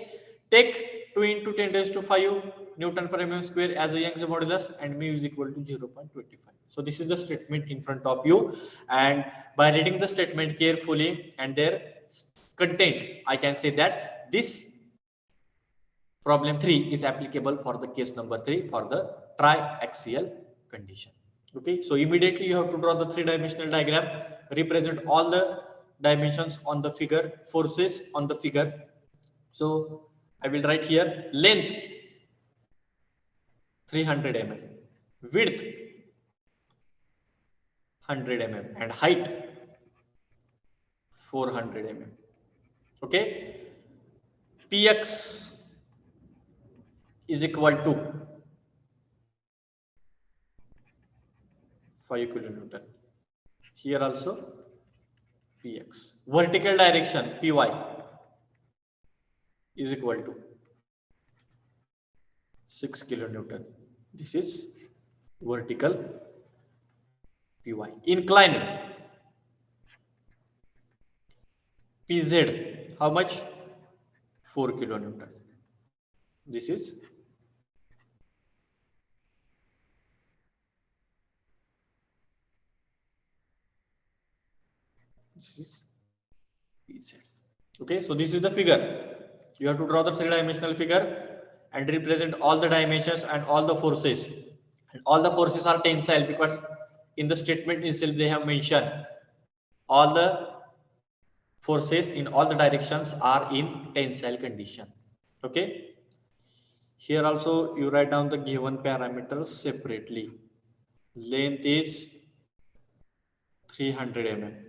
take 2 into 10 raised to 5 Newton per mm square as a Young's modulus and mu is equal to 0.25. So this is the statement in front of you, and by reading the statement carefully and their content, I can say that this problem 3 is applicable for the case number 3 for the triaxial condition. Okay, so immediately you have to draw the three-dimensional diagram, represent all the dimensions on the figure, forces on the figure. So I will write here length 300 mm, width 100 mm and height 400 mm. Okay, px is equal to 5 kilonewton. Here also px. Vertical direction py is equal to 6 kilonewton. This is vertical py. Inclined pz, how much? 4 kilonewton. This is pz. Okay, so this is the figure. You have to draw the three-dimensional figure and represent all the dimensions and all the forces. And all the forces are tensile because in the statement itself they have mentioned all the forces in all the directions are in tensile condition. Okay, here also you write down the given parameters separately. Length is 300 mm.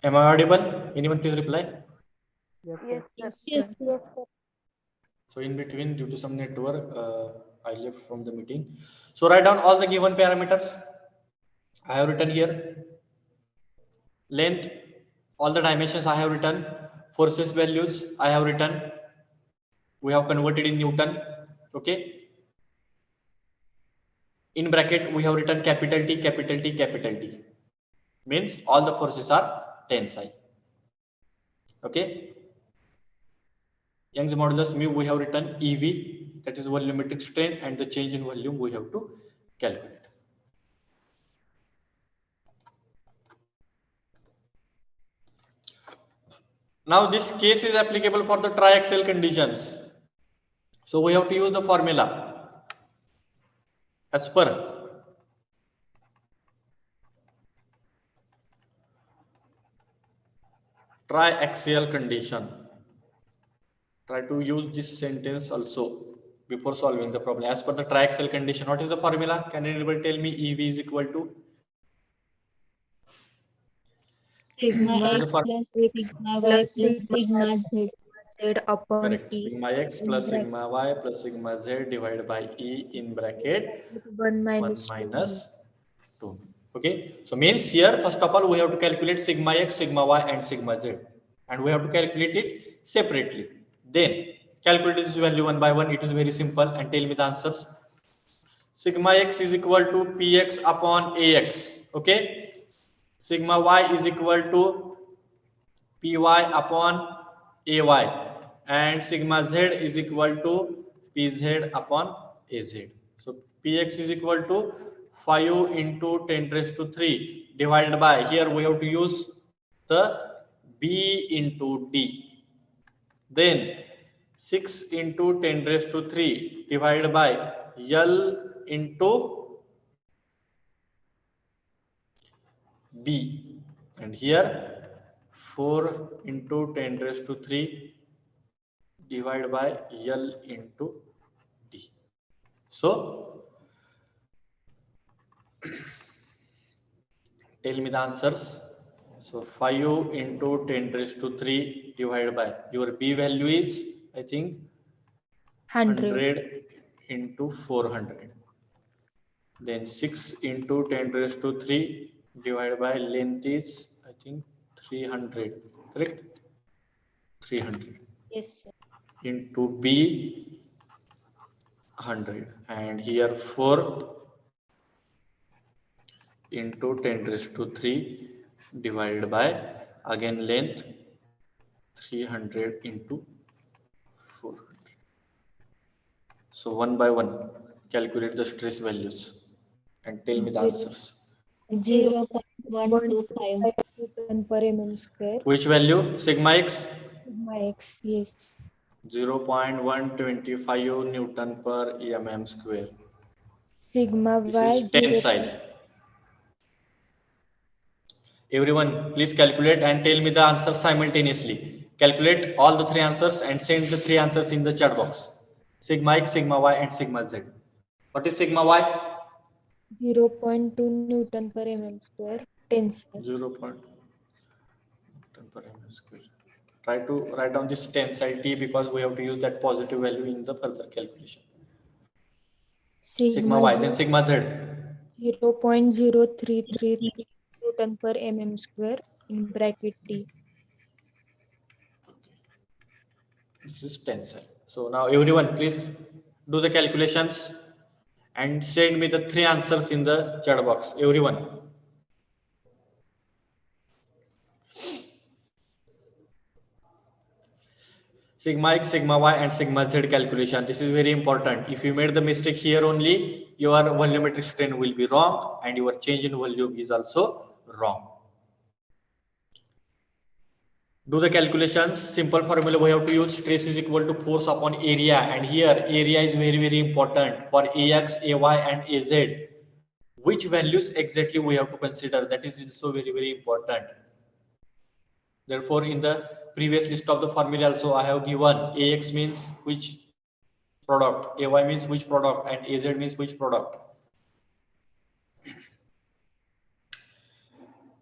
Am I audible? Anyone please reply. Yes, Yes. So in between, due to some network, I left from the meeting. So write down all the given parameters. I have written here. Length, all the dimensions I have written. Forces values I have written. We have converted in Newton. Okay. In bracket, we have written capital T, capital T, capital T. Means all the forces are tensile. Okay. Young's modulus mu we have written EV, that is volumetric strain, and the change in volume we have to calculate. Now this case is applicable for the triaxial conditions. So we have to use the formula as per triaxial condition. Try to use this sentence also before solving the problem. As per the triaxial condition, what is the formula? Can anybody tell me? EV is equal to Sigma what is the X formula? plus X sigma Y plus plus sigma Z. Z upon Correct. E Sigma x in plus bracket sigma y plus sigma z divided by E in bracket 1 1 minus 2. minus 2. Okay. So means here, first of all, we have to calculate sigma x, sigma y, and sigma z. And we have to calculate it separately. Then calculate this value one by one. It is very simple. And tell me the answers. Sigma x is equal to px upon ax. Okay. Sigma y is equal to py upon ay, and sigma z is equal to pz upon az. So px is equal to 5 into 10 raised to 3 divided by, here we have to use the b into d, then 6 into 10 raised to 3 divided by l into b, and here 4 into 10 raised to 3 divided by L into D. So tell me the answers. So 5 into 10 raised to 3 divided by, your B value is, I think, 100 into 400. Then 6 into 10 raised to 3 divided by length is, I think, 300. Correct? 300. Yes, sir. Into B 100, and here 4 into 10 raised to 3 divided by, again length 300 into 400. So one by one calculate the stress values and tell me the answers. 0.125. Newton per mm square. Which value? Sigma x? Sigma x, yes. 0.125 Newton per mm square. Sigma This y is tensile. Everyone, please calculate and tell me the answers simultaneously. Calculate all the 3 answers and send the 3 answers in the chat box. Sigma x, sigma y, and sigma z. What is sigma y? 0.2 Newton per mm square. Tensile. 0. Newton per mm square. Try to write down this tensile T because we have to use that positive value in the further calculation. Sigma y, then sigma z. 0.0333 Newton per mm square in bracket T. This is tensile. So now everyone, please do the calculations and send me the 3 answers in the chat box. Everyone. Sigma x, sigma y, and sigma z calculation. This is very important. If you made the mistake here only, your volumetric strain will be wrong and your change in volume is also wrong. Do the calculations. Simple formula we have to use. Stress is equal to force upon area, and here area is very important for AX, AY, and AZ. Which values exactly we have to consider? That is also very important. Therefore, in the previous list of the formula also I have given AX means which product, AY means which product, and AZ means which product.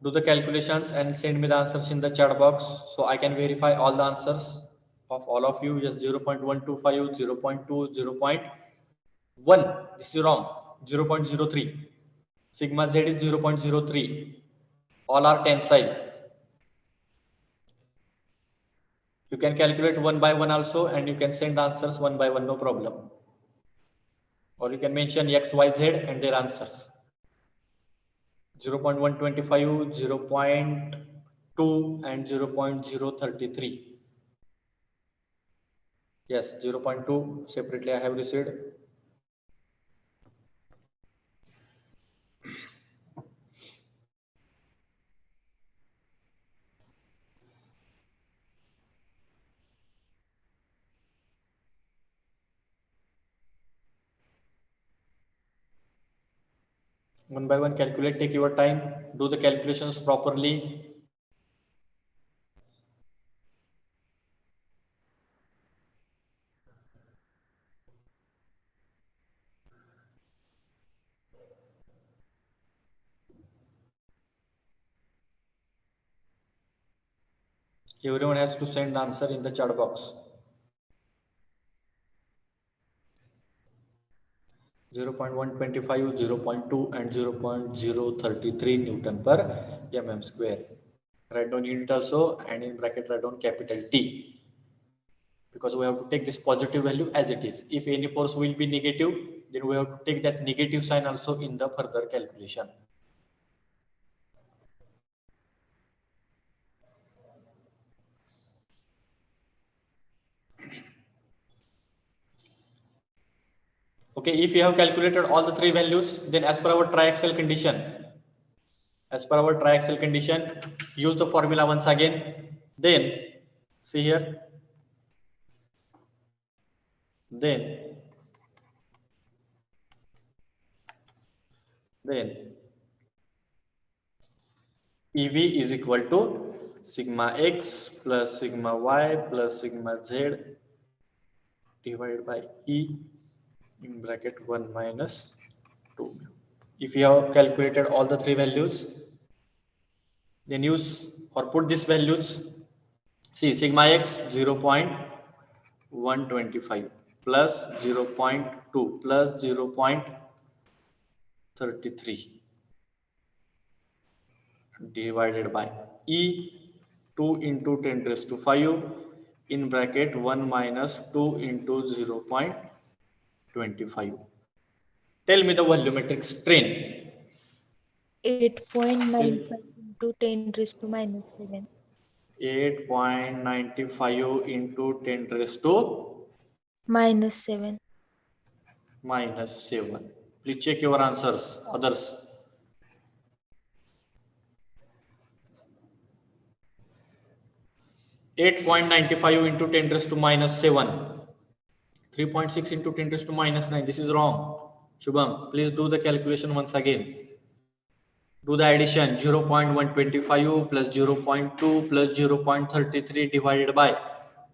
Do the calculations and send me the answers in the chat box so I can verify all the answers of all of you. Yes, 0.125, 0.2, 0.1. This is wrong. 0.03. Sigma Z is 0.03. All are tensile. You can calculate one by one also, and you can send the answers one by one, no problem. Or you can mention X, Y, Z and their answers. 0.125, 0.2 and 0.033. Yes, 0.2 separately I have received. One by one calculate, take your time, do the calculations properly. Everyone has to send the answer in the chat box. 0.125, 0.2 and 0.033 Newton per mm square. Write down unit also, and in bracket write down capital T, because we have to take this positive value as it is. If any force will be negative, then we have to take that negative sign also in the further calculation. Okay, if you have calculated all the three values, then as per our triaxial condition, use the formula once again. Then see here, then EV is equal to sigma x plus sigma y plus sigma z divided by E in bracket 1 minus 2. If you have calculated all the three values, then use or put these values. See, sigma x 0.125 plus 0.2 plus 0.33 divided by E 2 into 10 raised to 5 in bracket 1 minus 2 into 0.25. Tell me the volumetric strain. 8.95 into 10 raised to minus 7. 8.95 into 10 raised to Minus 7. minus 7. Please check your answers, others. .95 into 10 raised to minus 7. 3.6 into 10 raised to minus 9. This is wrong. Shubham, please do the calculation once again. Do the addition. 0.125 plus 0.2 plus 0.33 divided by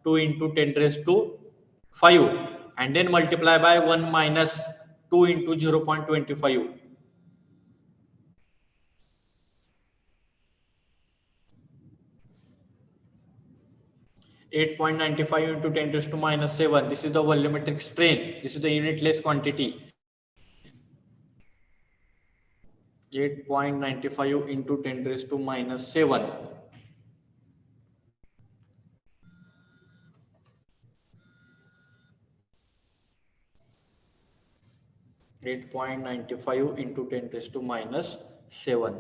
2 into 10 raised to 5, and then multiply by 1 minus 2 into 0.25. 8.95 into 10 raised to minus 7. This is the volumetric strain. This is the unitless quantity. 8.95 into 10 raised to minus 7. .95 into 10 raised to minus 7.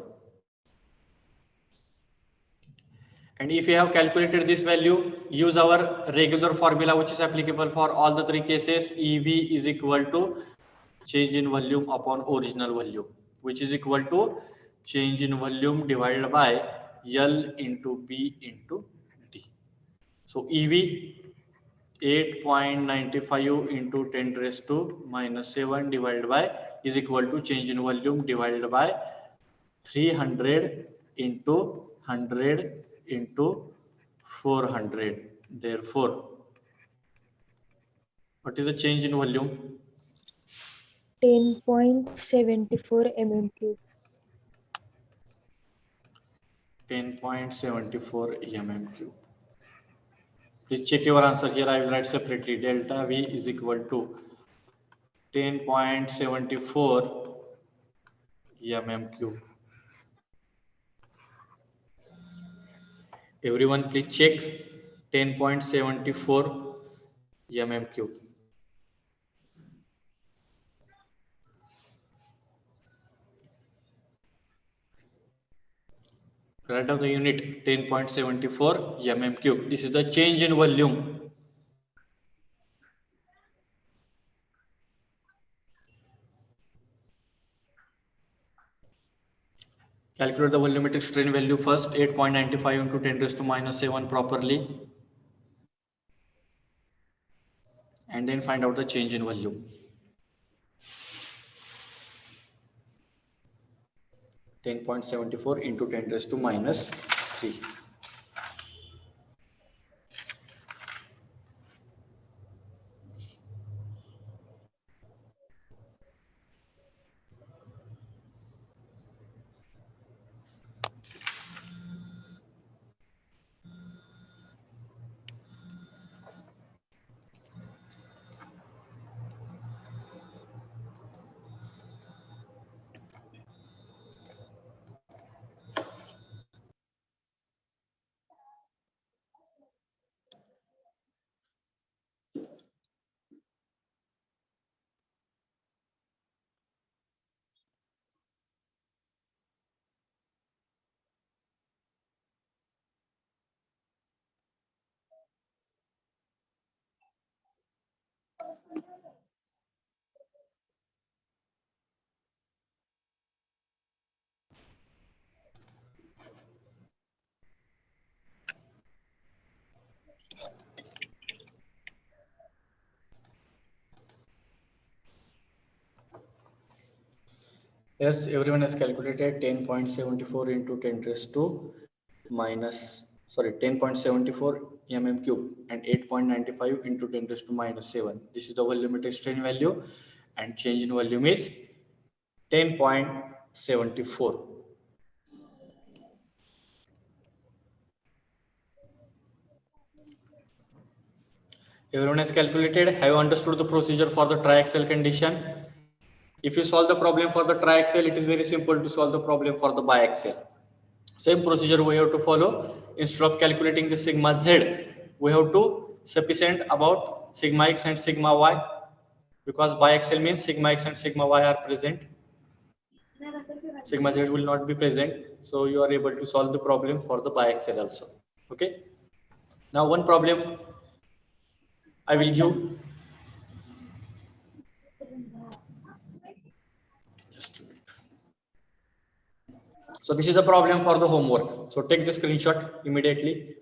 And if you have calculated this value, use our regular formula which is applicable for all the three cases. EV is equal to change in volume upon original volume, which is equal to change in volume divided by L into B into D. So EV 8.95 into 10 raised to minus 7 divided by is equal to change in volume divided by 300 into 100 into 400. Therefore, what is the change in volume? 10.74 mm cube. 10.74 mm cube. Please check your answer here. I will write separately. Delta V is equal to 10.74 mm cube. Everyone please check 10.74 mm cube. Write down the unit 10.74 mm cube. This is the change in volume. Calculate the volumetric strain value first. 8.95 into 10 raised to minus 7 properly. And then find out the change in volume. 10.74 into 10 raised to minus 3. Yes, everyone has calculated 10.74 into 10 raised to minus, sorry, 10.74 mm cube and 8.95 into 10 raised to minus 7. This is the volumetric strain value and change in volume is 10.74. Everyone has calculated. Have you understood the procedure for the triaxial condition? If you solve the problem for the triaxial, it is very simple to solve the problem for the biaxial. Same procedure we have to follow. Instead of calculating the sigma z, we have to sufficient about sigma x and sigma y, because biaxial means sigma x and sigma y are present. Sigma z will not be present, so you are able to solve the problem for the biaxial also. Okay. Now one problem I will give. Just a minute. So this is the problem for the homework. So take the screenshot immediately.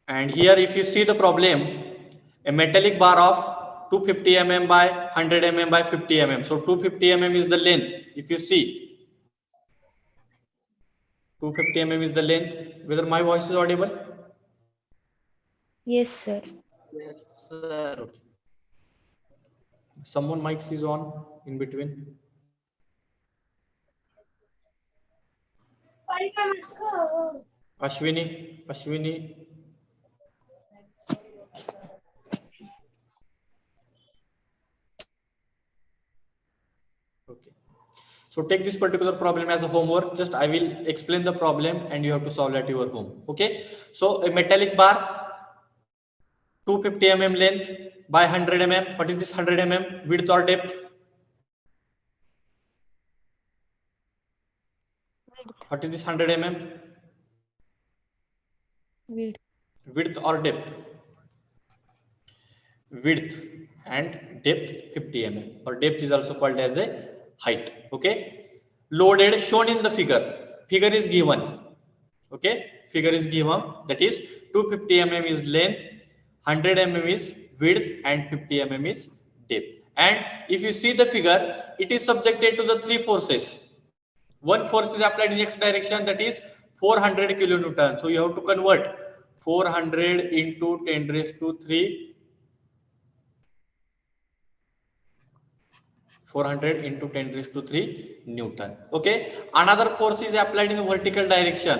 And here if you see the problem, a metallic bar of 250 mm by 100 mm by 50 mm. So 250 mm is the length. If you see 250 mm is the length. Whether my voice is audible? Yes, sir. Yes, sir. Okay. Someone mic is on in between. Ashwini. Okay. So take this particular problem as a homework. Just I will explain the problem and you have to solve at your home. Okay. So a metallic bar, 250 mm length by 100 mm. What is this 100 mm? Width or depth? What is this 100 mm? Width or depth? Width and depth 50 mm, or depth is also called as a height. Okay. Loaded shown in the figure. Figure is given. Okay. Figure is given. That is 250 mm is length, 100 mm is width, and 50 mm is depth. And if you see the figure, it is subjected to the three forces. One force is applied in x direction, that is 400 kilonewton. So you have to convert 400 into 10 raised to 3 400 into 10 raised to 3 Newton. Okay. Another force is applied in vertical direction.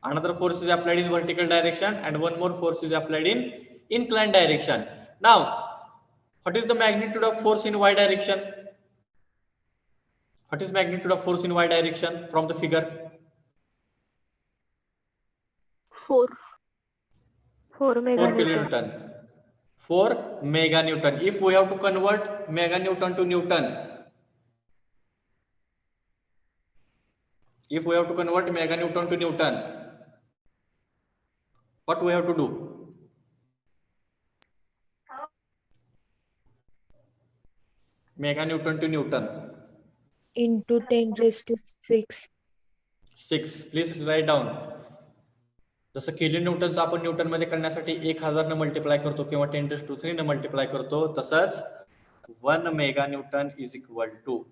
Another force is applied in vertical direction, and one more force is applied in inclined direction. Now, what is the magnitude of force in y direction? What is magnitude of force in y direction from the figure? 4 4 meganewton. kilonewton. 4 meganewton. If we have to convert meganewton to Newton, if we have to convert meganewton to Newton, what we have to do? Meganewton to Newton. into 10 raised to 6. 6. Please write down. जसं kilo न्यूटनचं आपण Newton मध्ये करण्यासाठी 1000 न multiply करतो किंवा 10 raised to 3 न multiply करतो, तसंच 1 mega newton is equal to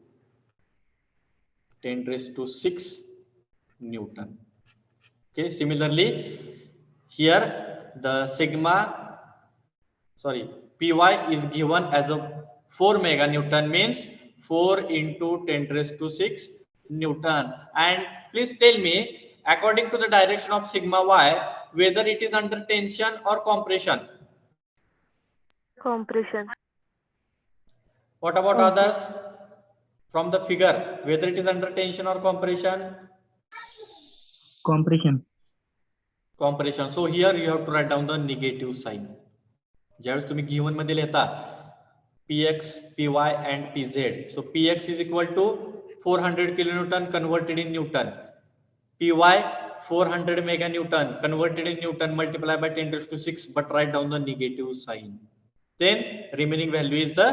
10 raised to 6 Newton. Okay, similarly here the py is given as a 4 mega Newton, means 4 into 10 raised to 6 Newton. And please tell me, according to the direction of sigma y, whether it is under tension or compression. Compression. What about others from the figure, whether it is under tension or compression? Compression. So here you have to write down the negative sign. ज्यावेळेस तुम्ही given मध्ये लिहिता px, py and pz. So px is equal to 400 kilonewton converted in Newton. Py 400 meganewton converted in Newton, multiplied by 10 raised to 6, but write down the negative sign. Then remaining value is the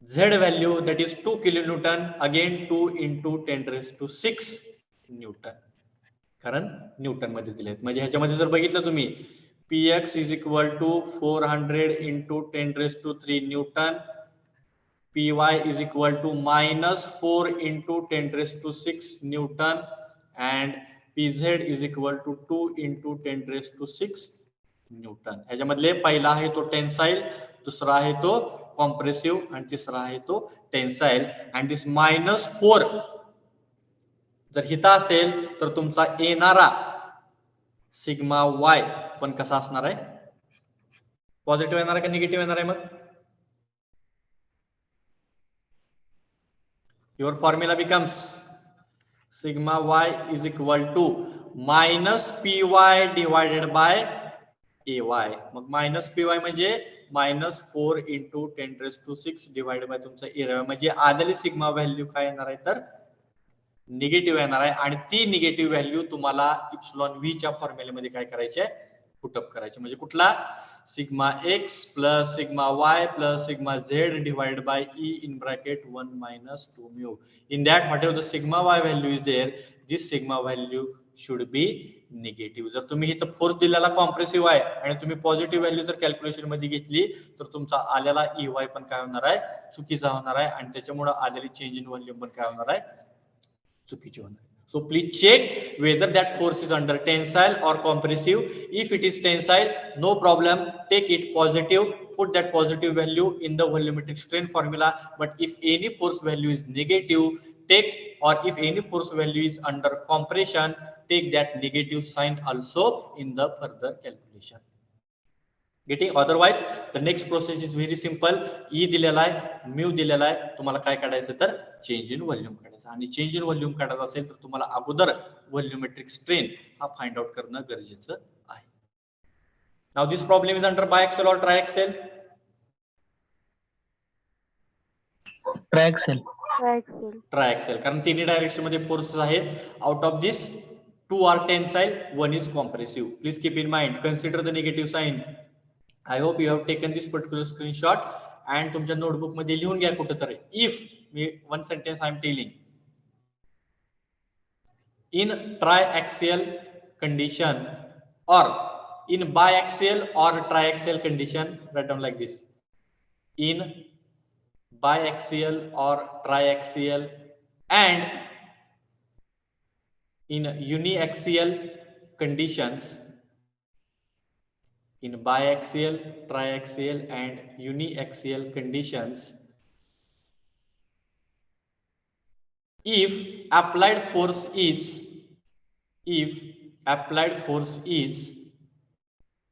z value, that is 2 kilonewton, again 2 into 10 raised to 6 Newton. कारण Newton मध्ये दिलेत. म्हणजे ह्याच्यामध्ये जर बघितलं तुम्ही, px is equal to 400 into 10 raised to 3 Newton, py is equal to minus 4 into 10 raised to 6 Newton, and pz is equal to 2 into 10 raised to 6 Newton. ह्याच्यामधले पहिला आहे तो टेन्साइल, दुसरा आहे तो कॉम्प्रेसिव्ह, आणि तिसरा आहे तो टेन्साइल. अँड दिस -4 जर हिता असेल तर तुमचा येणारा सिग्मा वाय पण कसा असणार आहे? पॉझिटिव्ह येणार आहे का निगेटिव्ह येणार आहे? मग your formula becomes sigma Y is equal to -py divided by ay. मग -py म्हणजे -4 into 10 raised to 6 divided by तुमचा एरिया. म्हणजे आलेली सिग्मा व्हॅल्यू काय येणार आहे? तर निगेटिव्ह येणार आहे. आणि ती निगेटिव्ह व्हॅल्यू तुम्हाला इप्सिलॉन व्ही च्या फॉर्म्युलेमध्ये काय करायचे? पुटअप करायचे. म्हणजे कुठला? Sigma x plus sigma y plus sigma z divided by e in bracket 1 minus 2 mu. In that, whatever the sigma y value is there, this sigma value should be negative. जर तुम्ही इथं force दिलेला compressive आहे आणि तुम्ही positive value जर calculation मध्ये घेतली तर तुमचा आलेला EY पण काय होणार आहे? चुकीचा होणार आहे. आणि त्याच्यामुळे आलेली चेंज इन व्हॉल्यूम पण काय होणार आहे? चुकीची होणार. So please check whether that force is under tensile or compressive. If it is tensile, no problem, take it positive, put that positive value in the volumetric strain formula. But if any force value is negative, take, or if any force value is under compression, take that negative sign also in the further calculation. Getting? Otherwise the next process is very simple. E दिलेला आहे, mu दिलेला आहे, तुम्हाला काय काढायचं? तर change in volume काढायचं. आणि चेंज इन व्हॉल्यूम काढायचं असेल तर तुम्हाला अगोदर व्हॉल्यूमेट्रिक स्ट्रेन हा फाइंड आउट करणं गरजेचं आहे. Now this problem is under biaxial और ट्रायएक्सेल? ट्रायएक्सेल. कारण तिन्ही डायरेक्शन मध्ये फोर्सेस आहेत. Out of this 2 are tensile, 1 is compressive. Please keep in mind, consider the negative sign. I hope you have taken this particular screenshot and तुमच्या notebook मध्ये लिहून घ्या कुठेतरी. If one sentence I am telling, in triaxial condition or in biaxial or triaxial condition, write down like this. In biaxial or triaxial and in uniaxial conditions, in biaxial, triaxial and uniaxial conditions, if applied force is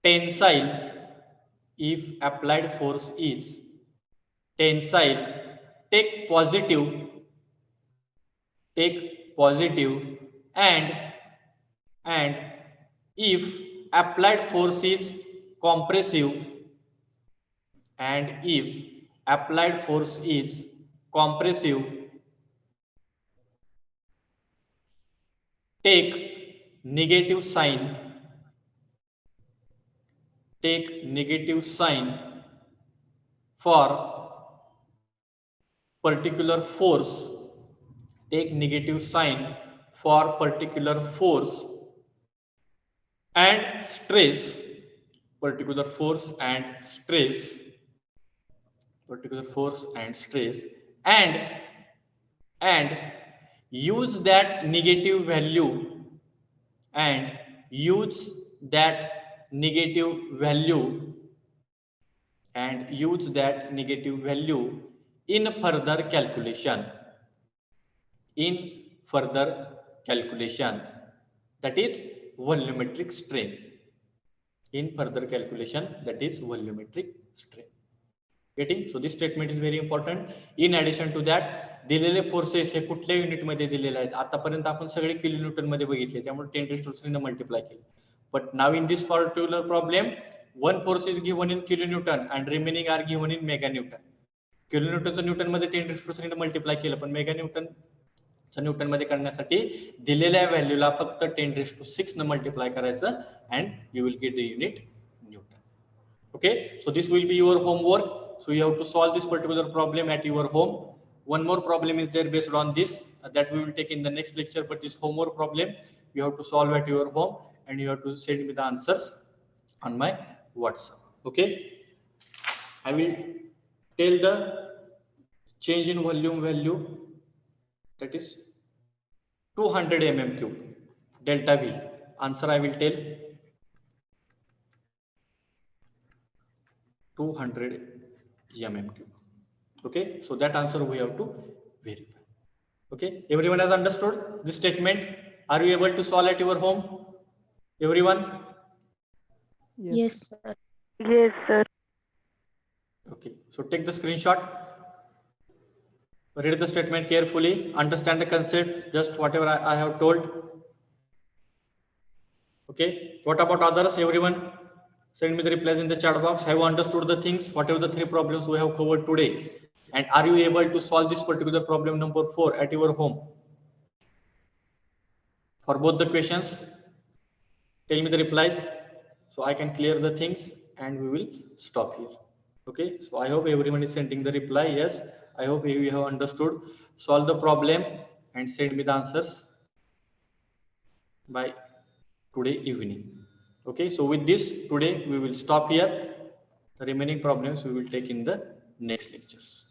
tensile, if applied force is tensile, take positive and if applied force is compressive, and if applied force is compressive, take negative sign for particular force, take negative sign for particular force and stress, particular force and stress, and use that negative value in further calculation, that is volumetric strain, getting? So this statement is very important. In addition to that, दिलेले forces हे कुठल्या unit मध्ये दिलेले आहेत? आतापर्यंत आपण सगळे kilonewton मध्ये बघितले, त्यामुळे 10⁻³ ने मल्टिप्लाय केले. But now in this particular problem, one force is given in kilonewton and remaining are given in meganewton. किलोन्यूटनचं न्यूटन मध्ये 10⁻³ ने मल्टिप्लाय केलं, पण मेगान्यूटन न्यूटन मध्ये करण्यासाठी दिलेल्या व्हॅल्यूला फक्त 10⁻⁶ ने मल्टिप्लाय करायचं and you will get the unit Newton. Okay, so this will be your homework. So you have to solve this particular problem at your home. One more problem is there based on this that we will take in the next lecture, but this homework problem you have to solve at your home and you have to send me the answers on my WhatsApp. Okay, I will tell the change in volume value, that is 200 mm3 delta V. Answer I will tell 200 mm3. Okay, so that answer we have to verify. Okay, everyone has understood this statement? Are you able to solve at your home, everyone? Yes, sir. Yes, sir. Okay, so take the screenshot, read the statement carefully, understand the concept, just whatever I have told. Okay, what about others? Everyone send me the replies in the chat box. Have you understood the things, whatever the 3 problems we have covered today? And are you able to solve this particular problem number 4 at your home? For both the questions, tell me the replies so I can clear the things and we will stop here. Okay, so I hope everyone is sending the reply. Yes, I hope you have understood. Solve the problem and send me the answers by today evening. Okay, so with this today we will stop here. The remaining problems we will take in the next lectures.